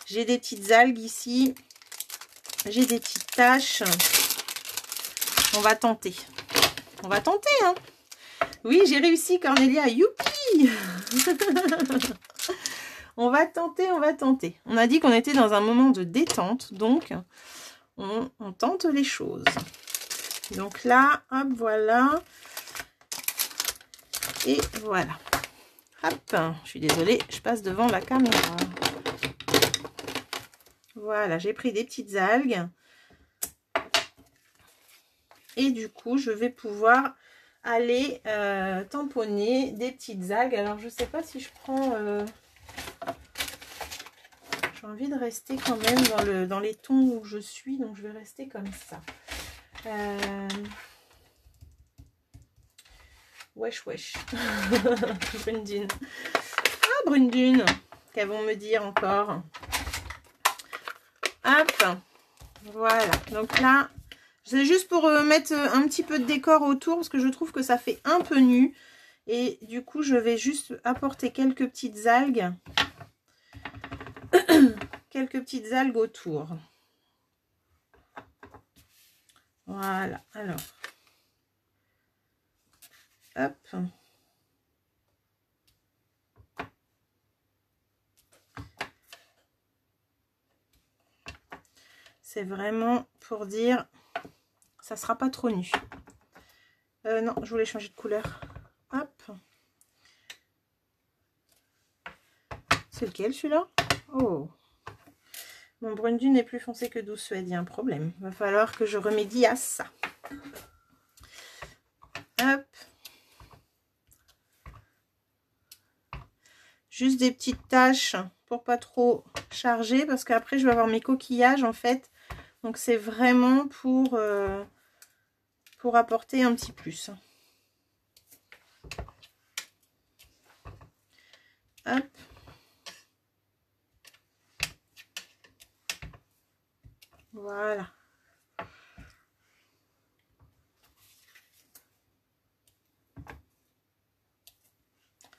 Speaker 1: J'ai des petites algues ici. J'ai des petites taches. On va tenter. On va tenter, hein. Oui, j'ai réussi, Cornelia. Youpi. On va tenter, on va tenter. On a dit qu'on était dans un moment de détente, donc on tente les choses. Donc là, hop, voilà. Et voilà. Hop, je suis désolée, je passe devant la caméra. Voilà, j'ai pris des petites algues. Et du coup, je vais pouvoir aller tamponner des petites algues. Alors, je ne sais pas si je prends... j'ai envie de rester quand même dans les tons où je suis. Donc, je vais rester comme ça. Wesh, wesh. Brune-dune. Ah, Brune-dune. Qu'elles vont me dire encore. Hop. Voilà. Donc là... c'est juste pour mettre un petit peu de décor autour parce que je trouve que ça fait un peu nu. Et du coup, je vais juste apporter quelques petites algues. Quelques petites algues autour. Voilà. Alors. Hop. C'est vraiment pour dire... ça sera pas trop nu. Non, je voulais changer de couleur. Hop. C'est lequel celui-là? Oh. Mon Brune-dune est plus foncé que douce suède. Il y a un problème. Il va falloir que je remédie à ça. Hop. Juste des petites taches pour pas trop charger. Parce qu'après, je vais avoir mes coquillages en fait. Donc, c'est vraiment pour apporter un petit plus. Hop. Voilà.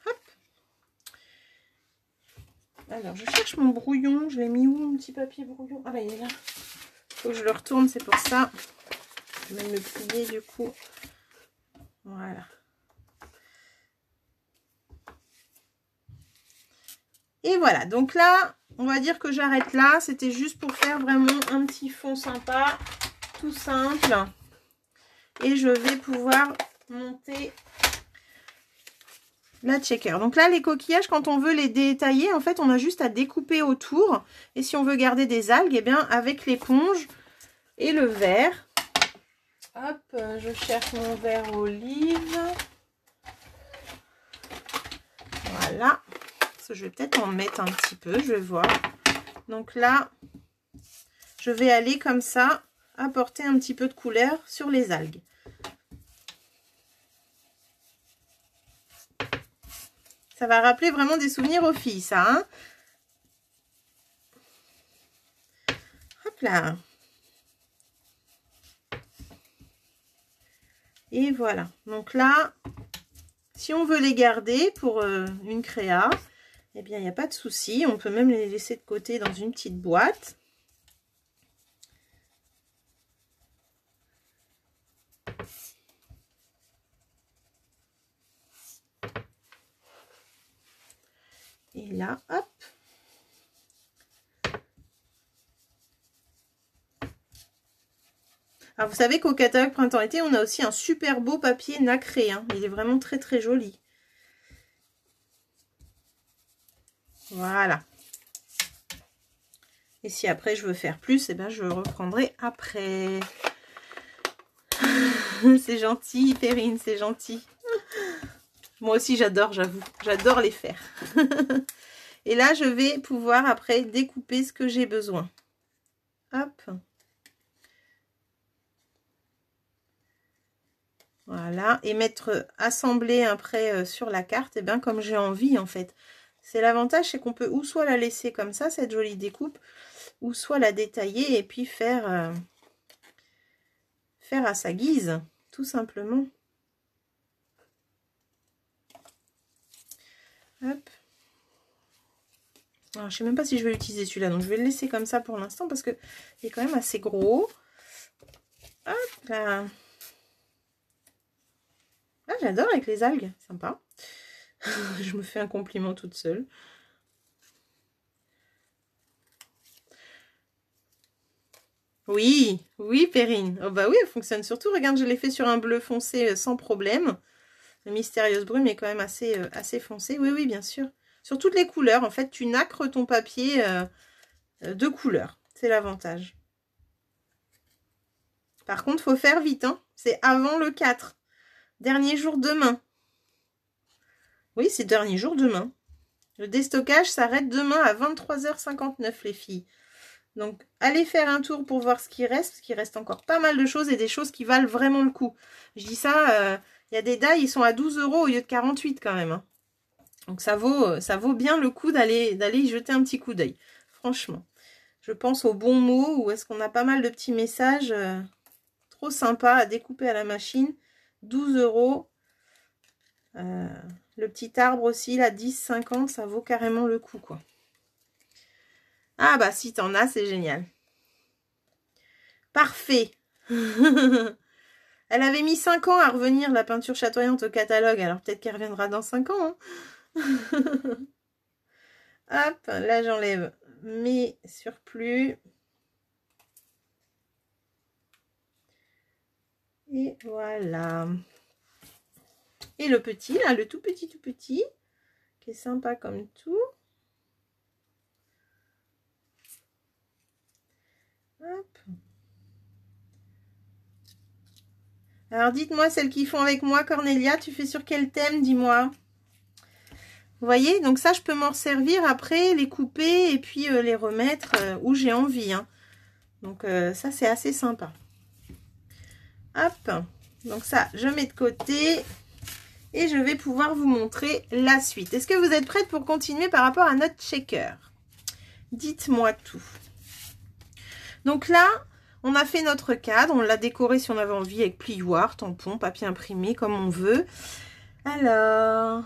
Speaker 1: Hop. Alors, je cherche mon brouillon. Je l'ai mis où, mon petit papier brouillon? Ah bah, il est là. Faut que je le retourne, c'est pour ça. Je vais me plier du coup. Voilà. Et voilà. Donc là, on va dire que j'arrête là. C'était juste pour faire vraiment un petit fond sympa. Tout simple. Et je vais pouvoir monter la checker. Donc là, les coquillages, quand on veut les détailler, en fait, on a juste à découper autour. Et si on veut garder des algues, eh bien, avec l'éponge et le verre. Hop, je cherche mon verre olive. Voilà. Je vais peut-être en mettre un petit peu, je vais voir. Donc là, je vais aller comme ça, apporter un petit peu de couleur sur les algues. Ça va rappeler vraiment des souvenirs aux filles, ça, hein. Hop là. Et voilà. Donc là, si on veut les garder pour une créa, eh bien, il n'y a pas de souci. On peut même les laisser de côté dans une petite boîte. Et là, hop. Alors, vous savez qu'au catalogue printemps-été, on a aussi un super beau papier nacré. Hein. Il est vraiment très, très joli. Voilà. Et si après, je veux faire plus, eh bien, je reprendrai après. C'est gentil, Perrine, c'est gentil. Moi aussi, j'adore, j'avoue. J'adore les faire. Et là, je vais pouvoir après découper ce que j'ai besoin. Hop. Voilà. Et mettre assemblé après sur la carte, et bien comme j'ai envie en fait. C'est l'avantage, c'est qu'on peut ou soit la laisser comme ça, cette jolie découpe, ou soit la détailler et puis faire à sa guise, tout simplement. Hop. Alors, je sais même pas si je vais l'utiliser celui-là, donc je vais le laisser comme ça pour l'instant parce que il est quand même assez gros. Hop là. Ah, j'adore avec les algues, sympa. Je me fais un compliment toute seule. Oui, oui, Perrine. Oh bah oui, elle fonctionne surtout. Regarde, je l'ai fait sur un bleu foncé sans problème. La mystérieuse brume est quand même assez foncée. Oui, oui, bien sûr. Sur toutes les couleurs, en fait, tu nacres ton papier de couleurs. C'est l'avantage. Par contre, faut faire vite, hein. C'est avant le 4. Dernier jour demain. Oui, c'est dernier jour demain. Le déstockage s'arrête demain à 23h59, les filles. Donc, allez faire un tour pour voir ce qui reste, parce qu'il reste encore pas mal de choses et des choses qui valent vraiment le coup. Je dis ça, il y a des die, ils sont à 12 € au lieu de 48 quand même. Hein. Donc, ça vaut bien le coup d'aller y jeter un petit coup d'œil. Franchement, je pense aux bons mots, où est-ce qu'on a pas mal de petits messages trop sympas à découper à la machine. 12 €. Le petit arbre aussi, là, 10,50, ça vaut carrément le coup, quoi. Ah bah, si t'en as, c'est génial. Parfait. Elle avait mis 5 ans à revenir, la peinture chatoyante, au catalogue. Alors peut-être qu'elle reviendra dans 5 ans. Hein. Hop, là j'enlève mes surplus. Et voilà. Et le petit, là, le tout petit, qui est sympa comme tout. Hop. Alors, dites-moi, celles qui font avec moi, Cornelia, tu fais sur quel thème, dis-moi. Vous voyez, donc ça, je peux m'en servir après, les couper et puis les remettre où j'ai envie. Hein. Donc, ça, c'est assez sympa. Hop. Donc ça, je mets de côté. Et je vais pouvoir vous montrer la suite. Est-ce que vous êtes prête pour continuer par rapport à notre shaker? Dites-moi tout. Donc là, on a fait notre cadre. On l'a décoré si on avait envie avec plioir, tampon, papier imprimé, comme on veut. Alors,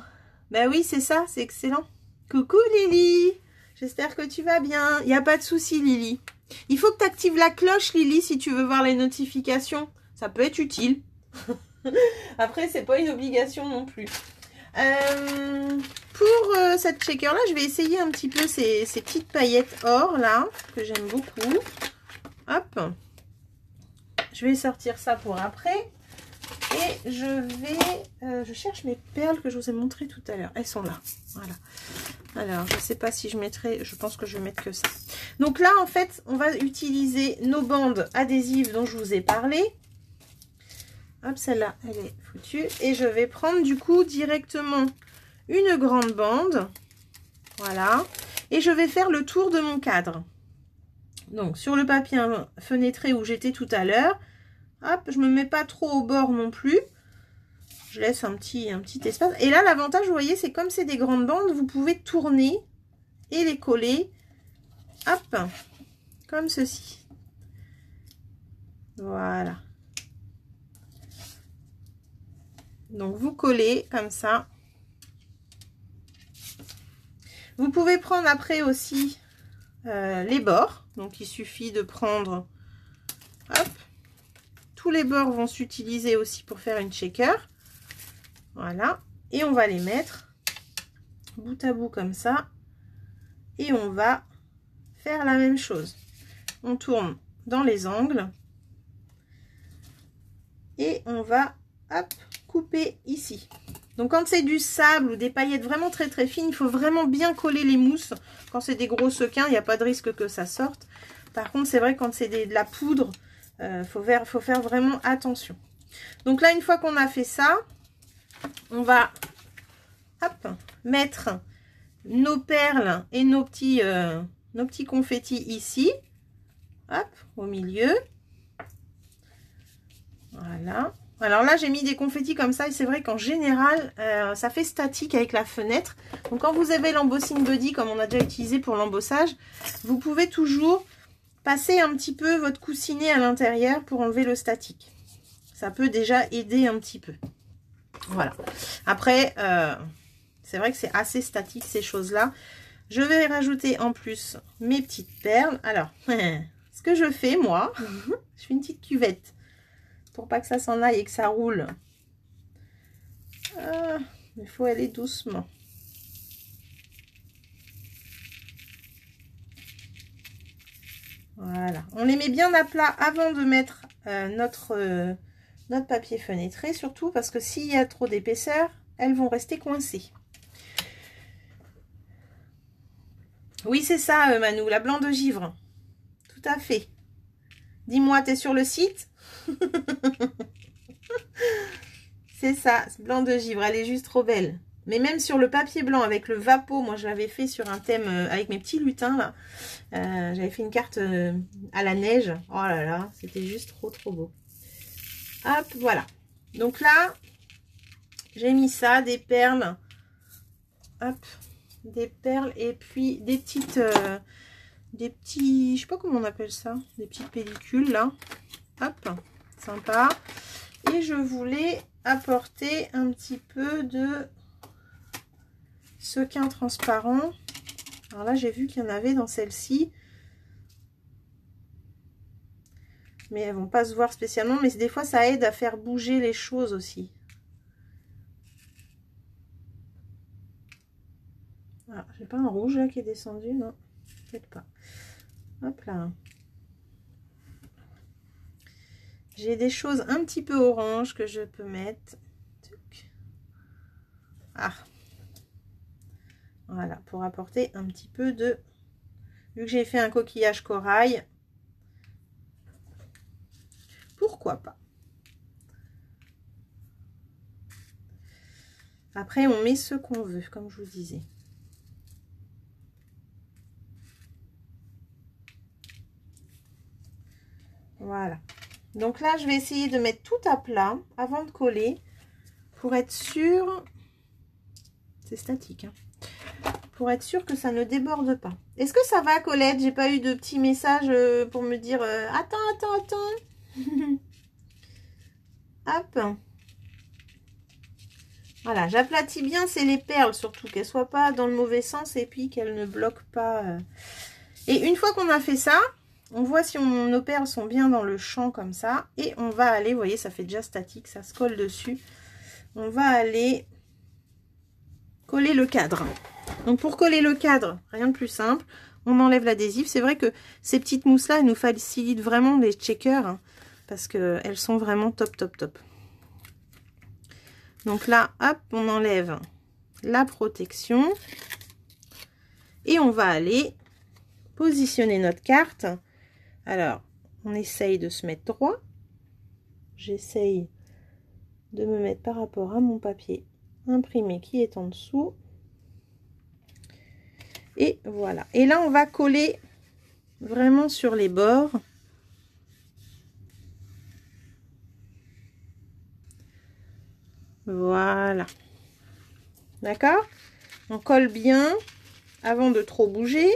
Speaker 1: ben oui, c'est ça, c'est excellent. Coucou Lily, j'espère que tu vas bien. Il n'y a pas de souci Lily. Il faut que tu actives la cloche Lily si tu veux voir les notifications. Ça peut être utile. Après, c'est pas une obligation non plus. Pour cette shaker là, je vais essayer un petit peu ces petites paillettes or là, que j'aime beaucoup. Hop. Je vais sortir ça pour après. Et je cherche mes perles que je vous ai montrées tout à l'heure. Elles sont là. Voilà. Alors, je ne sais pas si je mettrai, je pense que je vais mettre que ça. Donc là, en fait, on va utiliser nos bandes adhésives dont je vous ai parlé. Hop, celle-là, elle est foutue. Et je vais prendre du coup directement une grande bande. Voilà. Et je vais faire le tour de mon cadre. Donc, sur le papier fenêtré où j'étais tout à l'heure. Hop, je me mets pas trop au bord non plus. Je laisse un petit espace. Et là, l'avantage, vous voyez, c'est comme c'est des grandes bandes, vous pouvez tourner et les coller. Hop, comme ceci. Voilà. Donc, vous collez comme ça. Vous pouvez prendre après aussi les bords. Donc, il suffit de prendre... Hop. Tous les bords vont s'utiliser aussi pour faire une shaker. Voilà. Et on va les mettre bout à bout comme ça. Et on va faire la même chose. On tourne dans les angles. Et on va, hop, couper ici. Donc quand c'est du sable ou des paillettes vraiment très très fines, il faut vraiment bien coller les mousses. Quand c'est des gros sequins, il n'y a pas de risque que ça sorte. Par contre, c'est vrai quand c'est de la poudre, faut faire vraiment attention. Donc là, une fois qu'on a fait ça, on va hop, mettre nos perles et nos petits confettis ici. Hop, au milieu. Voilà. Alors là, j'ai mis des confettis comme ça et c'est vrai qu'en général, ça fait statique avec la fenêtre. Donc quand vous avez l'embossing buddy, comme on a déjà utilisé pour l'embossage, vous pouvez toujours passer un petit peu votre coussinet à l'intérieur pour enlever le statique. Ça peut déjà aider un petit peu. Voilà. Après, c'est vrai que c'est assez statique ces choses-là. Je vais rajouter en plus mes petites perles. Alors, ce que je fais, moi, je fais une petite cuvette. Pour pas que ça s'en aille et que ça roule. Il faut aller doucement. Voilà. On les met bien à plat avant de mettre notre papier fenêtré, surtout parce que s'il y a trop d'épaisseur, elles vont rester coincées. Oui, c'est ça, Manou, la blanc de givre. Tout à fait. Dis-moi, t'es sur le site? C'est ça, blanc de givre, elle est juste trop belle. Mais même sur le papier blanc avec le Vapo, moi je l'avais fait sur un thème avec mes petits lutins là. J'avais fait une carte à la neige. Oh là là, c'était juste trop beau. Hop, voilà. Donc là, j'ai mis ça, des perles. Hop, des perles et puis des petites... des petits... Je sais pas comment on appelle ça. Des petites pellicules là. Hop, sympa. Et je voulais apporter un petit peu de sequin transparent. Alors là, j'ai vu qu'il y en avait dans celle-ci. Mais elles vont pas se voir spécialement. Mais des fois, ça aide à faire bouger les choses aussi. Ah, j'ai pas un rouge là qui est descendu, non, peut-être pas. Hop là. J'ai des choses un petit peu orange que je peux mettre. Ah. Voilà, pour apporter un petit peu de... Vu que j'ai fait un coquillage corail, pourquoi pas? Après, on met ce qu'on veut, comme je vous disais. Voilà. Donc là, je vais essayer de mettre tout à plat avant de coller pour être sûr. C'est statique, hein. Pour être sûr que ça ne déborde pas. Est-ce que ça va, Colette? J'ai pas eu de petits messages pour me dire attends. Hop. Voilà, j'aplatis bien, c'est les perles surtout, qu'elles soient pas dans le mauvais sens et puis qu'elles ne bloquent pas. Et une fois qu'on a fait ça, on voit si nos perles sont bien dans le champ comme ça. Et on va aller, vous voyez, ça fait déjà statique, ça se colle dessus. On va aller coller le cadre. Donc pour coller le cadre, rien de plus simple, on enlève l'adhésif. C'est vrai que ces petites mousses là, elles nous facilitent vraiment les checkers, hein, parce qu'elles sont vraiment top. Donc là, hop, on enlève la protection et on va aller positionner notre carte. Alors, on essaye de se mettre droit. J'essaye de me mettre par rapport à mon papier imprimé qui est en dessous. Et voilà. Et là, on va coller vraiment sur les bords. Voilà. D'accord? On colle bien avant de trop bouger.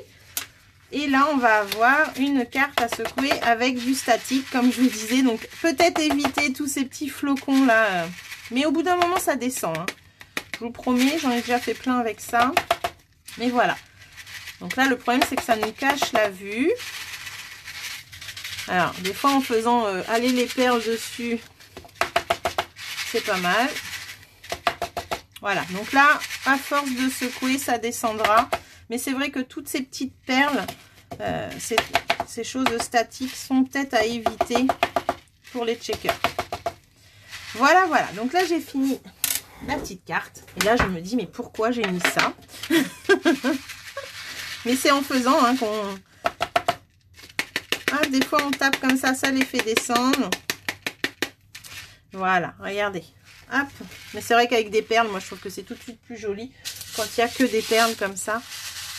Speaker 1: Et là, on va avoir une carte à secouer avec du statique, comme je vous disais. Donc, peut-être éviter tous ces petits flocons là. Mais au bout d'un moment, ça descend, hein. Je vous promets, j'en ai déjà fait plein avec ça. Mais voilà. Donc là, le problème, c'est que ça nous cache la vue. Alors, des fois, en faisant aller les perles dessus, c'est pas mal. Voilà. Donc là, à force de secouer, ça descendra. Mais c'est vrai que toutes ces petites perles, ces choses statiques sont peut-être à éviter pour les checkers. Voilà. Donc là, j'ai fini la petite carte. Et là, je me dis, mais pourquoi j'ai mis ça? Mais c'est en faisant hein, qu'on... Ah, des fois, on tape comme ça les fait descendre. Voilà, regardez. Hop. Mais c'est vrai qu'avec des perles, moi, je trouve que c'est tout de suite plus joli. Quand il n'y a que des perles comme ça,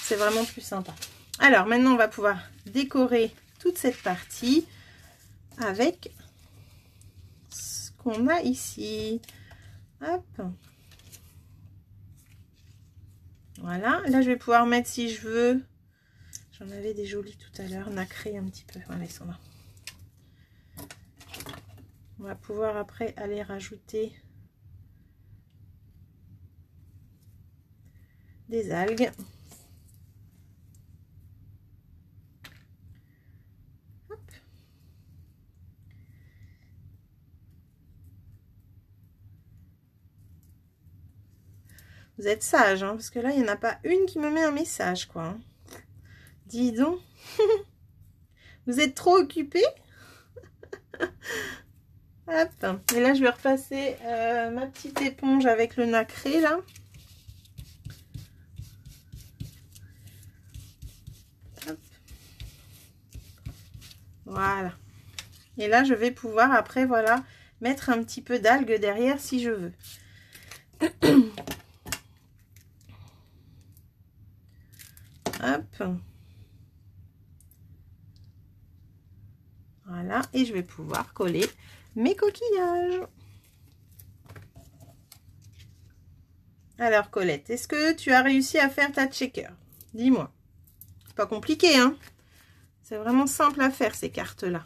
Speaker 1: c'est vraiment plus sympa. Alors, maintenant, on va pouvoir décorer toute cette partie avec ce qu'on a ici. Hop. Voilà. Là, je vais pouvoir mettre, si je veux... J'en avais des jolis tout à l'heure, nacrés un petit peu. Voilà, ils sont là. On va pouvoir après aller rajouter des algues. Hop. Vous êtes sage, hein, parce que là, il n'y en a pas une qui me met un message, quoi. Dis donc. Vous êtes trop occupés? Hop. Et là, je vais repasser ma petite éponge avec le nacré, là. Hop. Voilà. Et là, je vais pouvoir, après, voilà, mettre un petit peu d'algues derrière si je veux. Hop. Voilà. Et je vais pouvoir coller mes coquillages. Alors Colette, est-ce que tu as réussi à faire ta checker? Dis-moi. C'est pas compliqué, hein? C'est vraiment simple à faire ces cartes-là.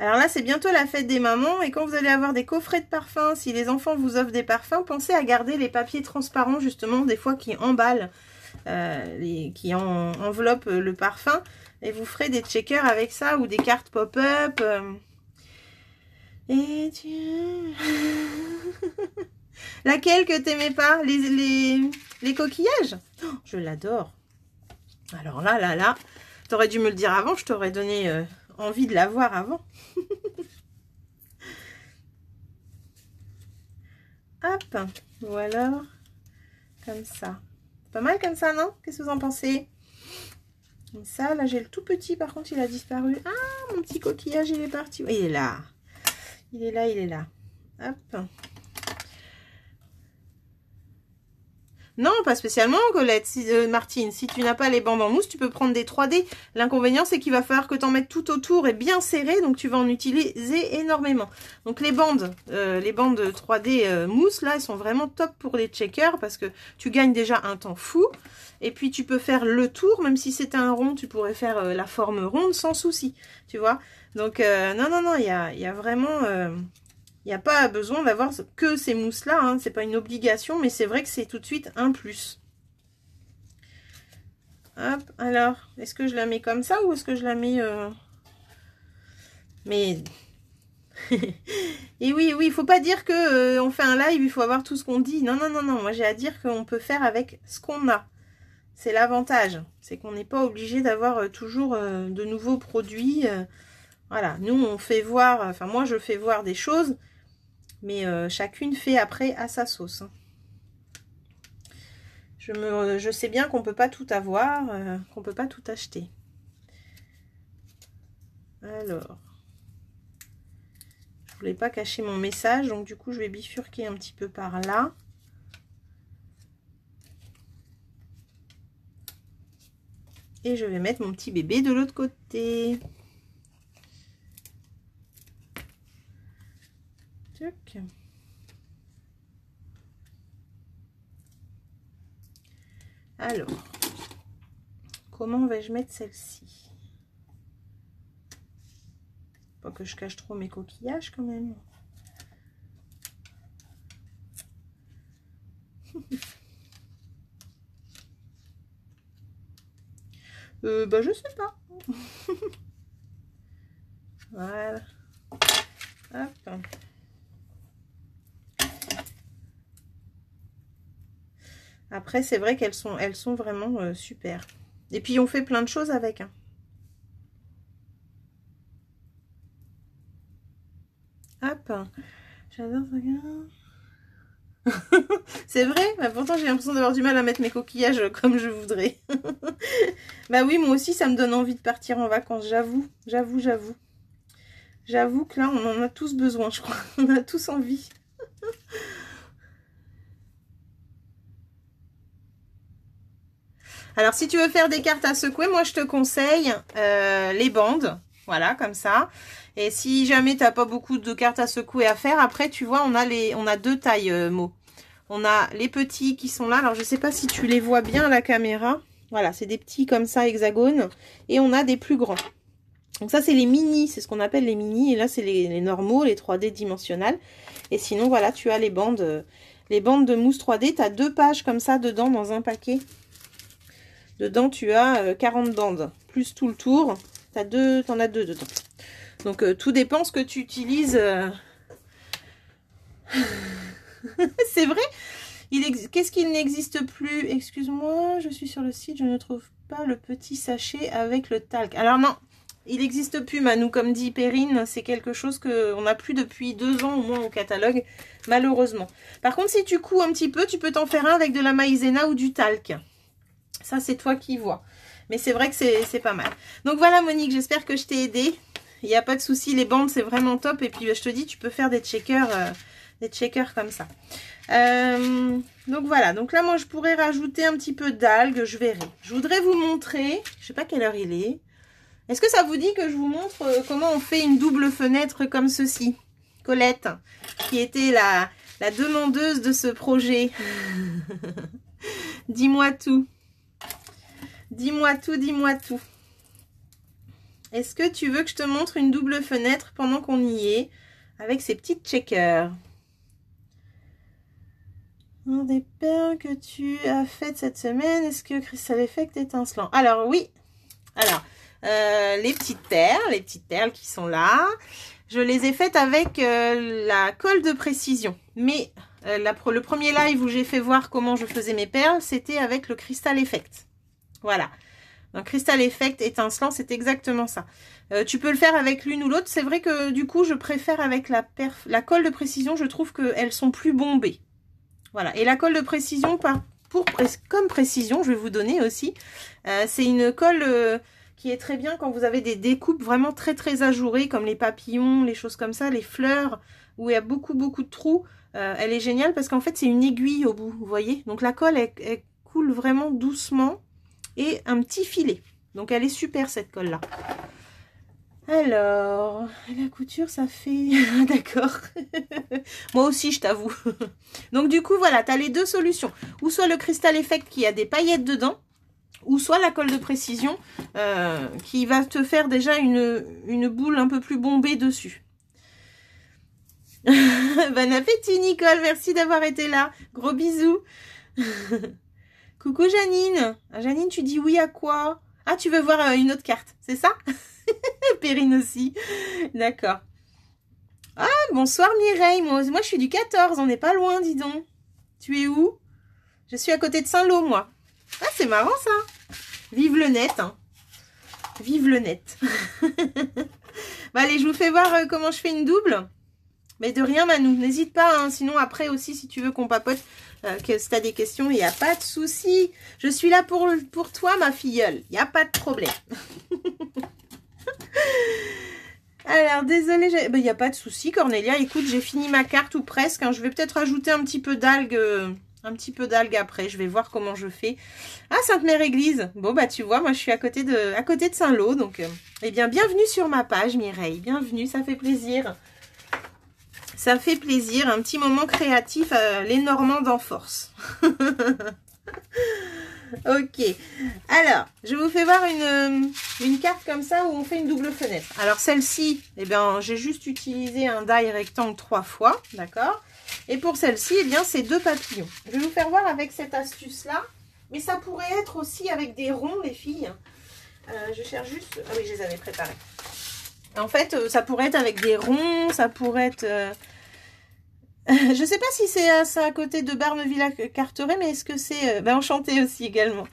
Speaker 1: Alors là, c'est bientôt la fête des mamans et quand vous allez avoir des coffrets de parfums, si les enfants vous offrent des parfums, pensez à garder les papiers transparents justement, des fois qui emballent, qui enveloppent le parfum. Et vous ferez des checkers avec ça ou des cartes pop-up. Et tu... Laquelle que t'aimais pas? Les coquillages? Oh, je l'adore. Alors là, t'aurais dû me le dire avant, je t'aurais donné envie de la voir avant. Hop, ou alors comme ça. Pas mal comme ça, non? Qu'est-ce que vous en pensez? Comme ça, là j'ai le tout petit, par contre il a disparu. Ah, mon petit coquillage, il est parti. Il est là. Il est là, il est là. Hop. Non, pas spécialement, Colette. Martine, si tu n'as pas les bandes en mousse, tu peux prendre des 3D. L'inconvénient, c'est qu'il va falloir que tu en mettes tout autour et bien serré, donc tu vas en utiliser énormément. Donc les bandes 3D mousse, là, elles sont vraiment top pour les checkers parce que tu gagnes déjà un temps fou. Et puis tu peux faire le tour, même si c'était un rond, tu pourrais faire la forme ronde sans souci, tu vois. Donc non, il y a vraiment... il n'y a pas besoin d'avoir que ces mousses-là, hein. C'est pas une obligation, mais c'est vrai que c'est tout de suite un plus. Hop, alors, est-ce que je la mets comme ça ou est-ce que je la mets... Mais... Et oui, il faut pas dire que on fait un live, il faut avoir tout ce qu'on dit. Non, moi j'ai à dire qu'on peut faire avec ce qu'on a. C'est l'avantage, c'est qu'on n'est pas obligé d'avoir toujours de nouveaux produits. Voilà, nous on fait voir, enfin moi je fais voir des choses, mais chacune fait après à sa sauce. Je sais bien qu'on peut pas tout avoir, qu'on peut pas tout acheter. Alors, je voulais pas cacher mon message, donc du coup je vais bifurquer un petit peu par là. Et je vais mettre mon petit bébé de l'autre côté. Tuc. Alors, comment vais-je mettre celle-ci? Pas que je cache trop mes coquillages quand même. Bah je sais pas. Voilà. Hop. Après, c'est vrai qu'elles sont vraiment super. Et puis, on fait plein de choses avec. Hein. Hop. J'adore ça. C'est vrai, bah, pourtant j'ai l'impression d'avoir du mal à mettre mes coquillages comme je voudrais. Bah oui, moi aussi, ça me donne envie de partir en vacances, j'avoue. J'avoue que là, on en a tous besoin, je crois. On a tous envie. Alors, si tu veux faire des cartes à secouer, moi, je te conseille les bandes. Voilà, comme ça. Et si jamais tu n'as pas beaucoup de cartes à secouer à faire, après, tu vois, on a deux tailles, Mo. On a les petits qui sont là. Alors, je ne sais pas si tu les vois bien à la caméra. Voilà, c'est des petits comme ça, hexagones. Et on a des plus grands. Donc ça, c'est les mini. C'est ce qu'on appelle les mini. Et là, c'est les normaux, les 3D dimensionnels. Et sinon, voilà, tu as les bandes de mousse 3D. Tu as 2 pages comme ça dedans dans un paquet. Dedans, tu as 40 bandes. Plus tout le tour. T'en as 2 dedans. Donc, tout dépend ce que tu utilises. C'est vrai. Qu'est-ce qu'il n'existe plus? Excuse-moi, je suis sur le site, je ne trouve pas le petit sachet avec le talc. Alors non, il n'existe plus, Manou, comme dit Perrine, c'est quelque chose qu'on n'a plus depuis 2 ans au moins au catalogue, malheureusement. Par contre, si tu couds un petit peu, tu peux t'en faire un avec de la maïzena ou du talc. Ça, c'est toi qui vois. Mais c'est vrai que c'est pas mal. Donc voilà, Monique, j'espère que je t'ai aidé. Il n'y a pas de souci, les bandes, c'est vraiment top. Et puis, je te dis, tu peux faire des checkers comme ça. Donc voilà, donc là, moi, je pourrais rajouter un petit peu d'algues, je verrai. Je voudrais vous montrer, je sais pas quelle heure il est. Est-ce que ça vous dit que je vous montre comment on fait une double fenêtre comme ceci? Colette, qui était la demandeuse de ce projet. Dis-moi tout. Dis-moi tout, dis-moi tout. Est-ce que tu veux que je te montre une double fenêtre pendant qu'on y est, avec ces petites checkers? Un des perles que tu as faites cette semaine, est-ce que Crystal Effect étincelant? Alors oui, alors les petites perles qui sont là, je les ai faites avec la colle de précision. Mais le premier live où j'ai fait voir comment je faisais mes perles, c'était avec le Crystal Effect. Voilà. Donc Crystal Effect étincelant, c'est exactement ça. Tu peux le faire avec l'une ou l'autre. C'est vrai que du coup, je préfère avec la colle de précision. Je trouve qu'elles sont plus bombées. Voilà. Et la colle de précision, comme précision, je vais vous donner aussi. C'est une colle qui est très bien quand vous avez des découpes vraiment très très ajourées, comme les papillons, les choses comme ça, les fleurs, où il y a beaucoup de trous. Elle est géniale parce qu'en fait, c'est une aiguille au bout, vous voyez. Donc la colle, elle coule vraiment doucement. Et un petit filet. Donc elle est super cette colle là. Alors, la couture ça fait... D'accord. Moi aussi je t'avoue. Donc du coup voilà, tu as les deux solutions. Ou soit le Crystal Effect qui a des paillettes dedans, ou soit la colle de précision qui va te faire déjà une boule un peu plus bombée dessus. Bon appétit Nicole, merci d'avoir été là. Gros bisous. Coucou Janine. Janine, tu dis oui à quoi? Ah, tu veux voir une autre carte, c'est ça? Perrine aussi. D'accord. Ah, bonsoir Mireille. Moi, je suis du 14, on n'est pas loin, dis donc. Tu es où? Je suis à côté de Saint-Lô, moi. Ah, c'est marrant ça. Vive le net. Hein. Vive le net. Bah, allez, je vous fais voir comment je fais une double. Mais de rien, Manou. N'hésite pas, hein. Sinon après aussi, si tu veux qu'on papote, que si tu as des questions, il n'y a pas de souci. Je suis là pour toi, ma filleule. Il n'y a pas de problème. Alors, désolée, il n'y a pas de souci, Cornelia. Écoute, j'ai fini ma carte ou presque. Hein. Je vais peut-être rajouter un petit peu d'algues après. Je vais voir comment je fais. Ah, Sainte-Mère-Église. Bon, bah, tu vois, moi, je suis à côté de Saint-Lô. Donc, eh bien, bienvenue sur ma page, Mireille. Bienvenue, ça fait plaisir. Ça fait plaisir, un petit moment créatif, les Normands en force. Ok, alors, je vous fais voir une carte comme ça où on fait une double fenêtre. Alors celle-ci, eh bien, j'ai juste utilisé un die rectangle 3 fois, d'accord? Et pour celle-ci, eh bien, c'est 2 papillons. Je vais vous faire voir avec cette astuce-là, mais ça pourrait être aussi avec des ronds, les filles. Je cherche juste... Ah oui, je les avais préparés. En fait, ça pourrait être avec des ronds, ça pourrait être... je ne sais pas si c'est à côté de Barneville-Carteret, mais est-ce que c'est... Ben, enchantée aussi également.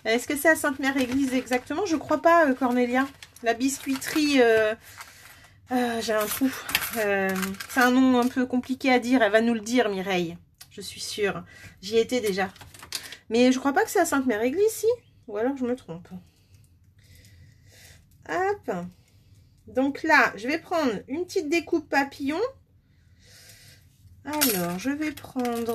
Speaker 1: Est-ce que c'est à Sainte-Mère-Église exactement? Je crois pas, Cornelia. La biscuiterie... j'ai un trou. C'est un nom un peu compliqué à dire. Elle va nous le dire, Mireille. Je suis sûre. J'y étais déjà. Mais je crois pas que c'est à Sainte-Mère-Église, si. Ou alors je me trompe. Hop. Donc là, je vais prendre une petite découpe papillon. Alors, je vais prendre...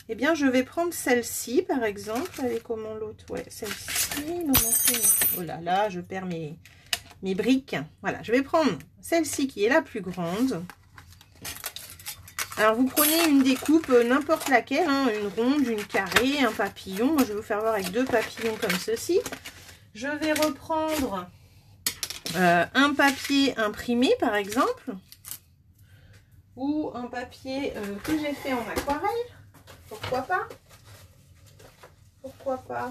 Speaker 1: Eh bien, je vais prendre celle-ci, par exemple. Elle est comment l'autre? Ouais, celle-ci. Oh là là, je perds mes briques. Voilà, je vais prendre celle-ci qui est la plus grande. Alors, vous prenez une découpe, n'importe laquelle, hein, une ronde, une carrée, un papillon. Moi, je vais vous faire voir avec 2 papillons comme ceci. Je vais reprendre un papier imprimé, par exemple. Ou un papier que j'ai fait en aquarelle. Pourquoi pas? Pourquoi pas?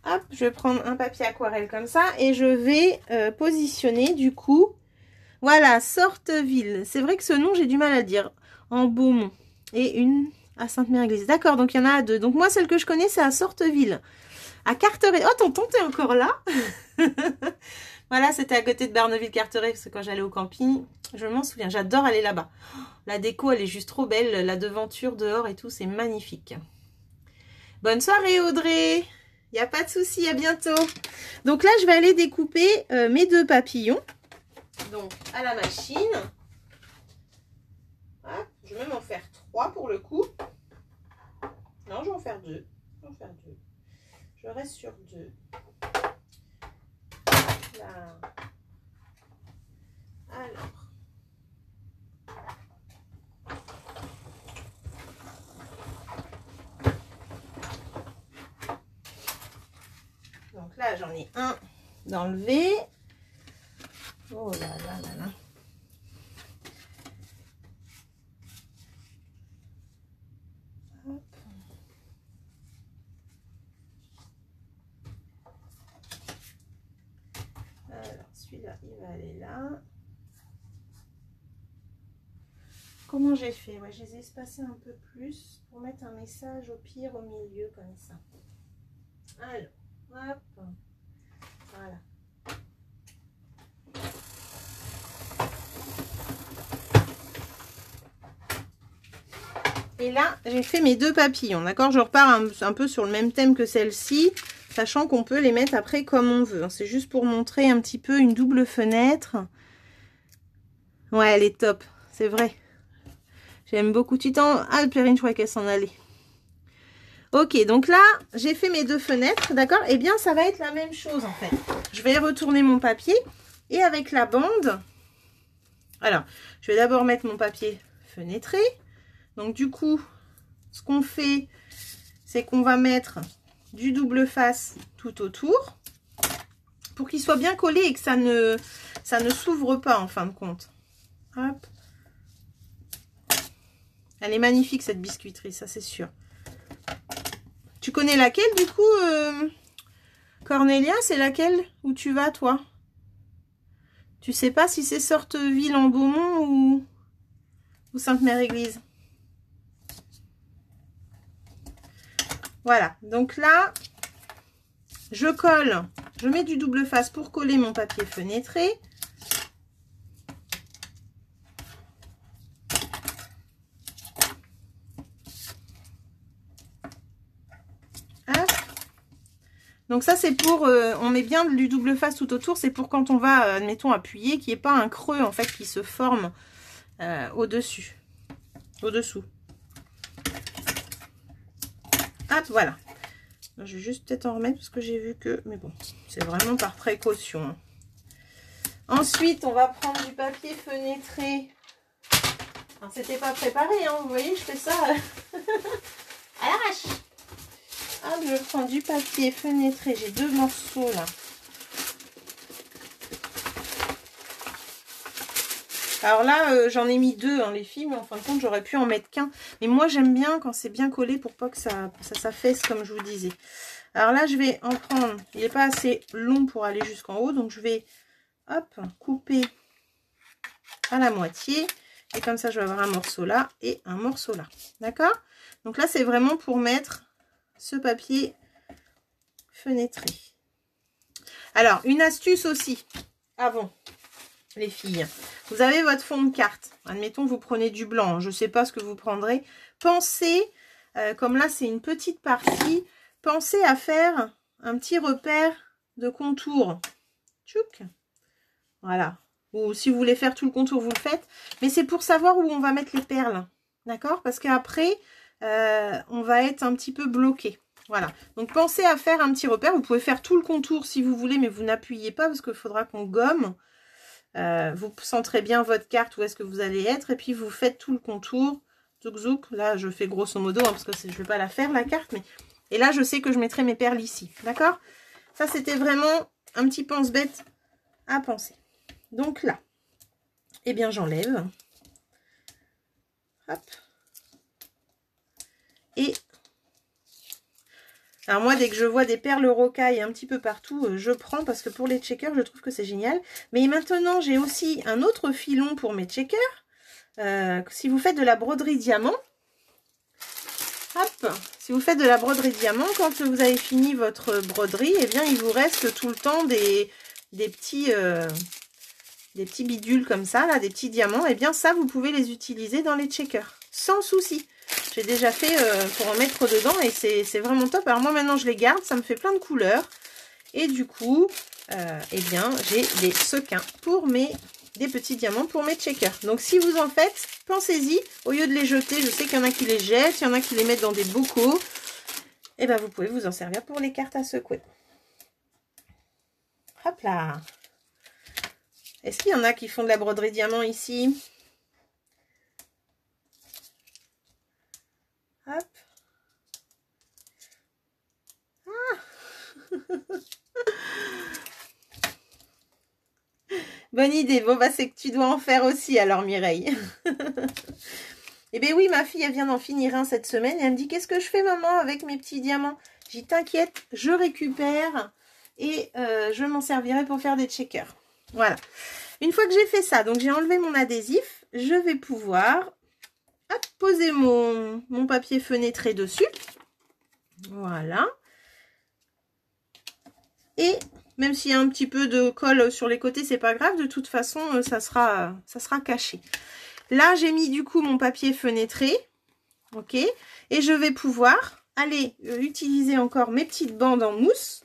Speaker 1: Hop, je vais prendre un papier aquarelle comme ça et je vais positionner du coup Voilà, Sorteville. C'est vrai que ce nom, j'ai du mal à dire. En Beaumont. Et une à Sainte-Mère-Église. D'accord, donc il y en a deux. Donc moi, celle que je connais, c'est à Sorteville. À Carteret. Oh, tonton, t'es encore là? Voilà, c'était à côté de Barneville-Carteret, parce que quand j'allais au camping, je m'en souviens. J'adore aller là-bas. La déco, elle est juste trop belle. La devanture dehors et tout, c'est magnifique. Bonne soirée, Audrey. Il n'y a pas de souci, à bientôt. Donc là, je vais aller découper mes deux papillons. Donc, à la machine. Hop, je vais même en faire 3 pour le coup. Non, je vais en faire 2. Je reste sur 2. Là. Alors. Donc là, j'en ai un d'enlevé. Oh là là là là. Hop. Alors, celui-là, il va aller là. Comment j'ai fait? Ouais, je les ai espacés un peu plus pour mettre un message au pire au milieu comme ça. Alors, hop. Voilà. Et là, j'ai fait mes deux papillons, d'accord? Je repars un peu sur le même thème que celle-ci, sachant qu'on peut les mettre après comme on veut. C'est juste pour montrer un petit peu une double fenêtre. Ouais, elle est top, c'est vrai. J'aime beaucoup. Ah, Perrine, je croyais qu'elle s'en allait. Ok, donc là, j'ai fait mes deux fenêtres, d'accord? Eh bien, ça va être la même chose, en fait. Je vais retourner mon papier et avec la bande... Alors, je vais d'abord mettre mon papier fenêtré. Donc, du coup, ce qu'on fait, c'est qu'on va mettre du double face tout autour pour qu'il soit bien collé et que ça ne s'ouvre pas, en fin de compte. Hop. Elle est magnifique, cette biscuiterie, ça, c'est sûr. Tu connais laquelle, du coup, Cornélia? C'est laquelle où tu vas, toi? Tu sais pas si c'est Sorteville en Beaumont ou Sainte-Mère-Église? Voilà, donc là, je colle, je mets du double face pour coller mon papier fenêtré. Hop. Donc ça, c'est pour, on met bien du double face tout autour, c'est pour quand on va, admettons, appuyer, qu'il n'y ait pas un creux, en fait, qui se forme au-dessus, au-dessous. Hop, voilà. Je vais juste peut-être en remettre parce que j'ai vu que... Mais bon, c'est vraiment par précaution. Ensuite, on va prendre du papier fenêtré. C'était pas préparé, hein, vous voyez, je fais ça à l'arrache. Hop, je prends du papier fenêtré. J'ai 2 morceaux là. Alors là, j'en ai mis 2, hein, les filles, mais en fin de compte, j'aurais pu en mettre qu'un. Mais moi, j'aime bien quand c'est bien collé pour pas que ça s'affaisse, comme je vous disais. Alors là, je vais en prendre. Il n'est pas assez long pour aller jusqu'en haut, donc je vais, hop, couper à la moitié. Et comme ça, je vais avoir un morceau là et un morceau là. D'accord? Donc là, c'est vraiment pour mettre ce papier fenêtré. Alors, une astuce aussi, avant, les filles. Vous avez votre fond de carte. Admettons, vous prenez du blanc. Je ne sais pas ce que vous prendrez. Pensez, comme là, c'est une petite partie, pensez à faire un petit repère de contour. Tchouk. Voilà. Ou si vous voulez faire tout le contour, vous le faites. Mais c'est pour savoir où on va mettre les perles. D'accord? Parce qu'après, on va être un petit peu bloqué. Voilà. Donc, pensez à faire un petit repère. Vous pouvez faire tout le contour si vous voulez, mais vous n'appuyez pas parce qu'il faudra qu'on gomme. Vous centrez bien votre carte où est-ce que vous allez être. Et puis, vous faites tout le contour. Zouk zouk. Là, je fais grosso modo, hein, parce que je ne vais pas la faire, la carte. Mais... Et là, je sais que je mettrai mes perles ici. D'accord? Ça, c'était vraiment un petit pense-bête à penser. Donc là, eh bien, j'enlève. Hop. Et Alors moi, dès que je vois des perles rocailles un petit peu partout, je prends parce que pour les checkers, je trouve que c'est génial. Mais maintenant, j'ai aussi un autre filon pour mes checkers. Si vous faites de la broderie diamant, hop, si vous faites de la broderie diamant, quand vous avez fini votre broderie, eh bien, il vous reste tout le temps des petits bidules comme ça, là, des petits diamants. Eh bien, ça, vous pouvez les utiliser dans les checkers, sans souci. J'ai déjà fait pour en mettre dedans et c'est vraiment top. Alors moi maintenant je les garde, ça me fait plein de couleurs. Et du coup, eh bien j'ai des sequins pour des petits diamants pour mes checkers. Donc si vous en faites, pensez-y. Au lieu de les jeter, je sais qu'il y en a qui les jettent, il y en a qui les mettent dans des bocaux. Et bien vous pouvez vous en servir pour les cartes à secouer. Hop là. Est-ce qu'il y en a qui font de la broderie diamant ici ? Hop. Ah. Bonne idée. Bon, bah, c'est que tu dois en faire aussi, alors, Mireille. Eh bien, oui, ma fille, elle vient d'en finir un cette semaine. Et elle me dit, qu'est-ce que je fais, maman, avec mes petits diamants? J'ai dit, t'inquiète, je récupère et je m'en servirai pour faire des checkers. Voilà. Une fois que j'ai fait ça, donc j'ai enlevé mon adhésif, je vais pouvoir poser mon papier fenêtré dessus. Voilà. Et même s'il y a un petit peu de colle sur les côtés, c'est pas grave. De toute façon, ça sera caché. Là, j'ai mis du coup mon papier fenêtré. Ok. Et je vais pouvoir aller utiliser encore mes petites bandes en mousse.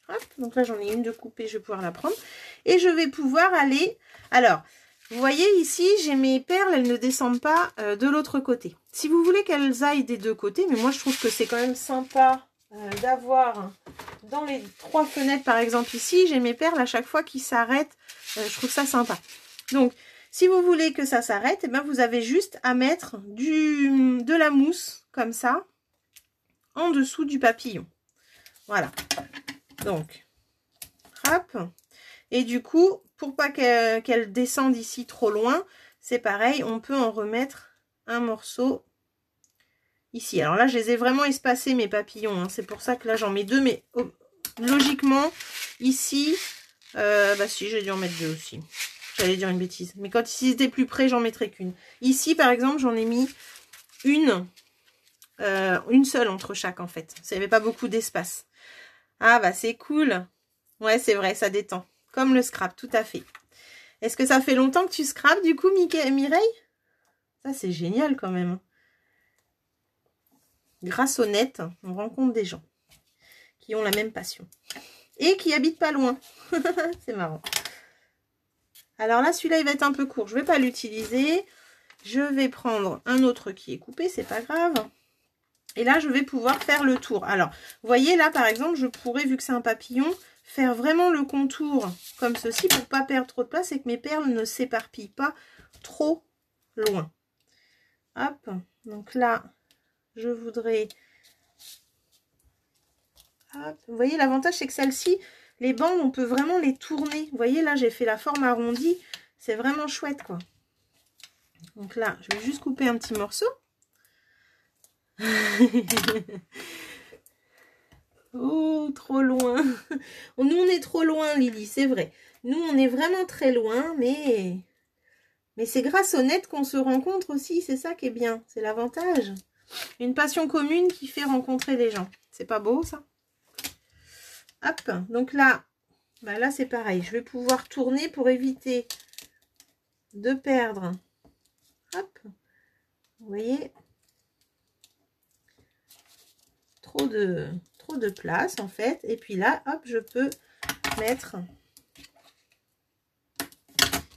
Speaker 1: Hop, donc là, j'en ai une de coupée, je vais pouvoir la prendre. Et je vais pouvoir aller... Alors, vous voyez ici, j'ai mes perles, elles ne descendent pas de l'autre côté. Si vous voulez qu'elles aillent des deux côtés, mais moi, je trouve que c'est quand même sympa d'avoir dans les 3 fenêtres, par exemple ici, j'ai mes perles à chaque fois qui s'arrêtent. Je trouve ça sympa. Donc, si vous voulez que ça s'arrête, eh ben, vous avez juste à mettre de la mousse, comme ça, en dessous du papillon. Voilà. Donc, hop. Et du coup, pour pas qu'elle descende ici trop loin, c'est pareil, on peut en remettre un morceau ici. Alors là, je les ai vraiment espacés, mes papillons. Hein. C'est pour ça que là, j'en mets 2. Mais logiquement, ici, bah si, j'ai dû en mettre 2 aussi. J'allais dire une bêtise. Mais quand ils étaient plus près, j'en mettrais qu'une. Ici, par exemple, j'en ai mis une seule entre chaque, en fait. Ça n'avait pas beaucoup d'espace. Ah, bah c'est cool. Ouais, c'est vrai, ça détend. Comme le scrap, tout à fait. Est-ce que ça fait longtemps que tu scrapes, du coup, Mireille? Ça, c'est génial, quand même. Grâce au net, on rencontre des gens qui ont la même passion. Et qui habitent pas loin. C'est marrant. Alors là, celui-là, il va être un peu court. Je ne vais pas l'utiliser. Je vais prendre un autre qui est coupé, c'est pas grave. Et là, je vais pouvoir faire le tour. Alors, vous voyez, là, par exemple, je pourrais, vu que c'est un papillon, faire vraiment le contour comme ceci pour pas perdre trop de place et que mes perles ne s'éparpillent pas trop loin. Hop. Donc là, je voudrais... Hop. Vous voyez, l'avantage, c'est que celle-ci, les bandes, on peut vraiment les tourner. Vous voyez, là, j'ai fait la forme arrondie. C'est vraiment chouette, quoi. Donc là, je vais juste couper un petit morceau. Oh, trop loin. Nous, on est trop loin, Lily, c'est vrai. Nous, on est vraiment très loin, mais c'est grâce au net qu'on se rencontre aussi. C'est ça qui est bien, c'est l'avantage. Une passion commune qui fait rencontrer les gens. C'est pas beau, ça? Hop, donc là, bah là, c'est pareil. Je vais pouvoir tourner pour éviter de perdre. Hop, vous voyez, trop de place en fait. Et puis là, hop, je peux mettre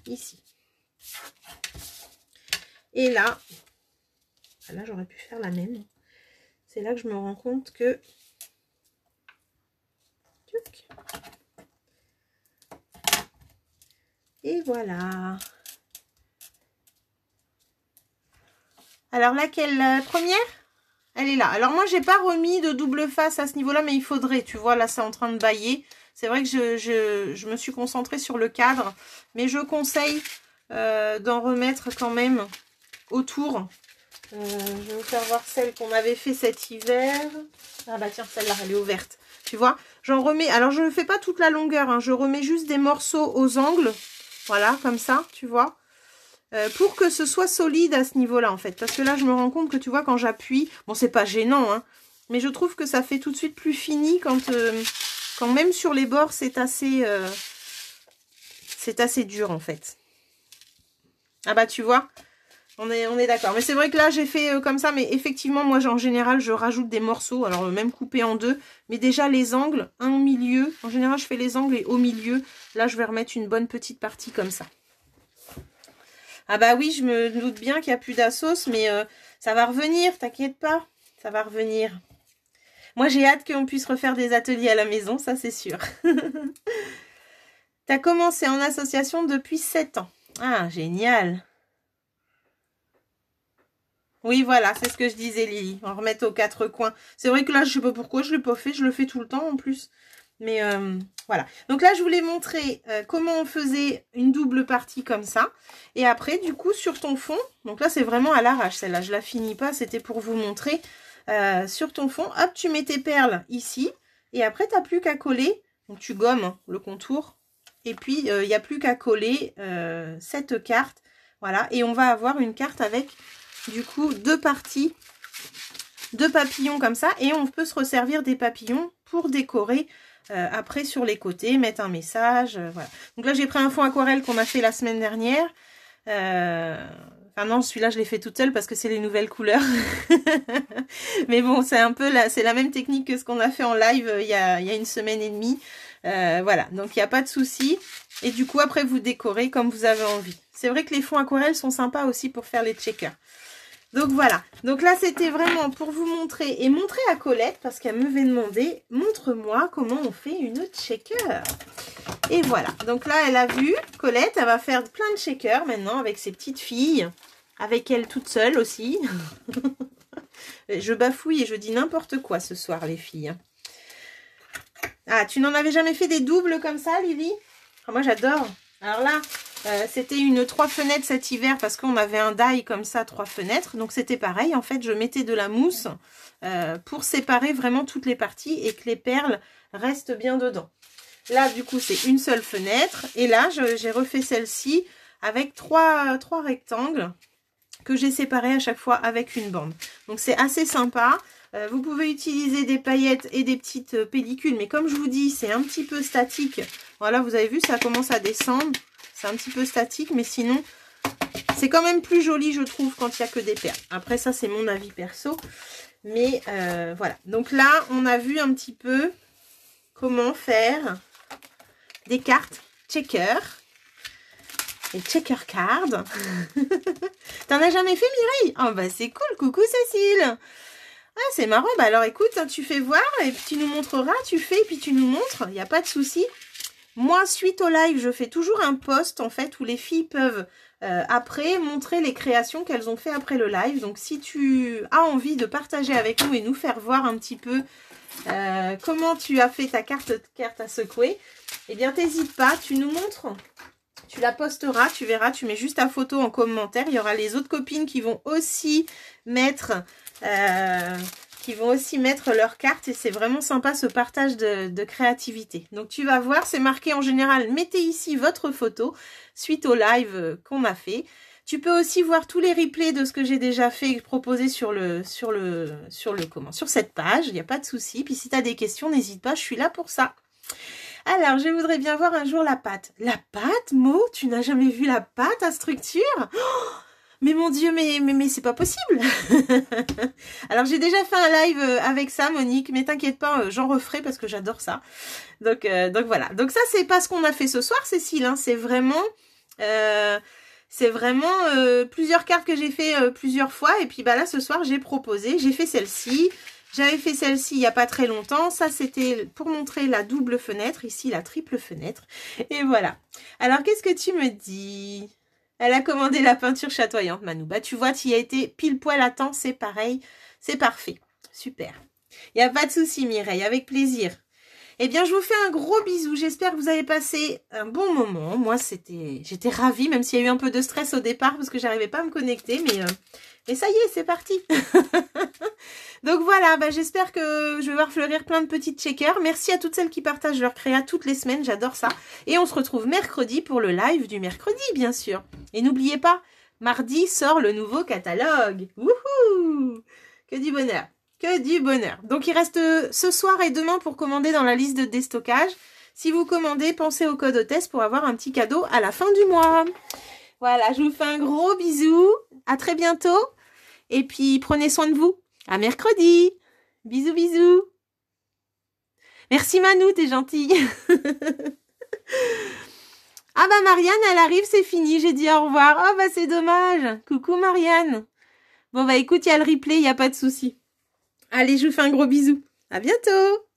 Speaker 1: ici. Et là, là j'aurais pu faire la même. C'est là que je me rends compte que... Et voilà. Alors laquelle, la première? Elle est là. Alors moi, j'ai pas remis de double face à ce niveau-là, mais il faudrait. Tu vois, là, c'est en train de bâiller. C'est vrai que je me suis concentrée sur le cadre, mais je conseille d'en remettre quand même autour Je vais vous faire voir celle qu'on avait fait cet hiver. Ah bah tiens, celle-là, elle est ouverte. Tu vois, j'en remets. Alors, je ne fais pas toute la longueur. Hein, je remets juste des morceaux aux angles. Voilà, comme ça, tu vois. Pour que ce soit solide à ce niveau-là, en fait. Parce que là, je me rends compte que, tu vois, quand j'appuie... Bon, c'est pas gênant, hein. Mais je trouve que ça fait tout de suite plus fini quand même sur les bords, c'est assez dur, en fait. Ah bah, tu vois, on est d'accord. Mais c'est vrai que là, j'ai fait comme ça. Mais effectivement, moi, en général, je rajoute des morceaux. Alors, même coupés en deux. Mais déjà, les angles, un au milieu. En général, je fais les angles et au milieu. Là, je vais remettre une bonne petite partie comme ça. Ah bah oui, je me doute bien qu'il n'y a plus d'Assos, mais ça va revenir, t'inquiète pas, ça va revenir. Moi, j'ai hâte qu'on puisse refaire des ateliers à la maison, ça c'est sûr. T'as commencé en association depuis 7 ans. Ah, génial. Oui, voilà, c'est ce que je disais, Lily. On remet aux 4 coins. C'est vrai que là, je sais pas pourquoi je l'ai pas fait, je le fais tout le temps en plus. Mais voilà. Donc là, je voulais montrer comment on faisait une double partie comme ça. Et après, du coup, sur ton fond, donc là, c'est vraiment à l'arrache, celle-là. Je la finis pas, c'était pour vous montrer. Sur ton fond, hop, tu mets tes perles ici. Et après, tu n'as plus qu'à coller. Donc, tu gommes hein, le contour. Et puis, il n'y a plus qu'à coller cette carte. Voilà. Et on va avoir une carte avec, du coup, 2 parties. 2 papillons comme ça. Et on peut se resservir des papillons pour décorer après sur les côtés, mettre un message, voilà. Donc là j'ai pris un fond aquarelle qu'on a fait la semaine dernière. Enfin non, celui-là je l'ai fait toute seule parce que c'est les nouvelles couleurs. Mais bon, c'est un peu c'est la même technique que ce qu'on a fait en live il y a 1 semaine et demie. Voilà, donc il n'y a pas de souci. Et du coup après vous décorez comme vous avez envie. C'est vrai que les fonds aquarelles sont sympas aussi pour faire les checkers. Donc voilà, donc là c'était vraiment pour vous montrer et montrer à Colette parce qu'elle m'avait demandé, montre-moi comment on fait une checker. Et voilà, donc là elle a vu, Colette, elle va faire plein de checkers maintenant avec ses petites filles, avec elle toute seule aussi. Je bafouille et je dis n'importe quoi ce soir les filles. Ah, tu n'en avais jamais fait des doubles comme ça Lily? Ah, moi j'adore. Alors là... c'était une 3 fenêtres cet hiver parce qu'on avait un die comme ça, 3 fenêtres. Donc c'était pareil, en fait je mettais de la mousse pour séparer vraiment toutes les parties et que les perles restent bien dedans. Là du coup c'est une seule fenêtre et là j'ai refait celle-ci avec trois rectangles que j'ai séparés à chaque fois avec une bande. Donc c'est assez sympa. Vous pouvez utiliser des paillettes et des petites pellicules, mais comme je vous dis c'est un petit peu statique. Voilà, vous avez vu, ça commence à descendre. C'est un petit peu statique, mais sinon, c'est quand même plus joli, je trouve, quand il n'y a que des perles. Après, ça, c'est mon avis perso. Mais voilà. Donc là, on a vu un petit peu comment faire des cartes checker. Et checker card. T'en as jamais fait, Mireille? Oh, bah, c'est cool. Coucou, Cécile. Ah, c'est marrant. Bah, alors, écoute, hein, tu fais voir et puis tu nous montreras. Tu fais et puis tu nous montres. Il n'y a pas de souci. Moi, suite au live, je fais toujours un post, en fait, où les filles peuvent, après, montrer les créations qu'elles ont fait après le live. Donc, si tu as envie de partager avec nous et nous faire voir un petit peu comment tu as fait ta carte à secouer, eh bien, t'hésites pas, tu nous montres. Tu la posteras, tu verras, tu mets juste ta photo en commentaire. Il y aura les autres copines qui vont aussi mettre... leurs cartes et c'est vraiment sympa ce partage de créativité. Donc tu vas voir, c'est marqué en général, mettez ici votre photo suite au live qu'on a fait. Tu peux aussi voir tous les replays de ce que j'ai déjà fait proposé sur cette page, il n'y a pas de souci. Puis si tu as des questions, n'hésite pas, je suis là pour ça. Alors, je voudrais bien voir un jour la pâte. La pâte, Mo? Tu n'as jamais vu la pâte à structure? Oh, mais mon Dieu, mais c'est pas possible. Alors, j'ai déjà fait un live avec ça, Monique, mais t'inquiète pas, j'en referai parce que j'adore ça. Donc voilà. Donc ça, c'est pas ce qu'on a fait ce soir, Cécile. Hein. C'est vraiment plusieurs cartes que j'ai fait plusieurs fois. Et puis bah là, ce soir, j'ai fait celle-ci. J'avais fait celle-ci il n'y a pas très longtemps. Ça, c'était pour montrer la double fenêtre. Ici, la triple fenêtre. Et voilà. Alors, qu'est-ce que tu me dis? Elle a commandé la peinture chatoyante, Manou. Bah, tu vois, tu y as été pile poil à temps. C'est pareil. C'est parfait. Super. Il n'y a pas de souci, Mireille. Avec plaisir. Eh bien, je vous fais un gros bisou. J'espère que vous avez passé un bon moment. Moi, j'étais ravie, même s'il y a eu un peu de stress au départ parce que j'arrivais pas à me connecter. Mais ça y est, c'est parti. Donc voilà, j'espère que je vais voir fleurir plein de petites checkers. Merci à toutes celles qui partagent leur créa toutes les semaines. J'adore ça. Et on se retrouve mercredi pour le live du mercredi, bien sûr. Et n'oubliez pas, mardi sort le nouveau catalogue. Wouhou! Que du bonheur. Que du bonheur. Donc, il reste ce soir et demain pour commander dans la liste de déstockage. Si vous commandez, pensez au code hôtesse pour avoir un petit cadeau à la fin du mois. Voilà, je vous fais un gros bisou. À très bientôt. Et puis, prenez soin de vous. À mercredi. Bisous, bisous. Merci Manou, t'es gentille. Ah Marianne, elle arrive, c'est fini. J'ai dit au revoir. Oh c'est dommage. Coucou Marianne. Bon écoute, il y a le replay, il n'y a pas de souci. Allez, je vous fais un gros bisou. À bientôt.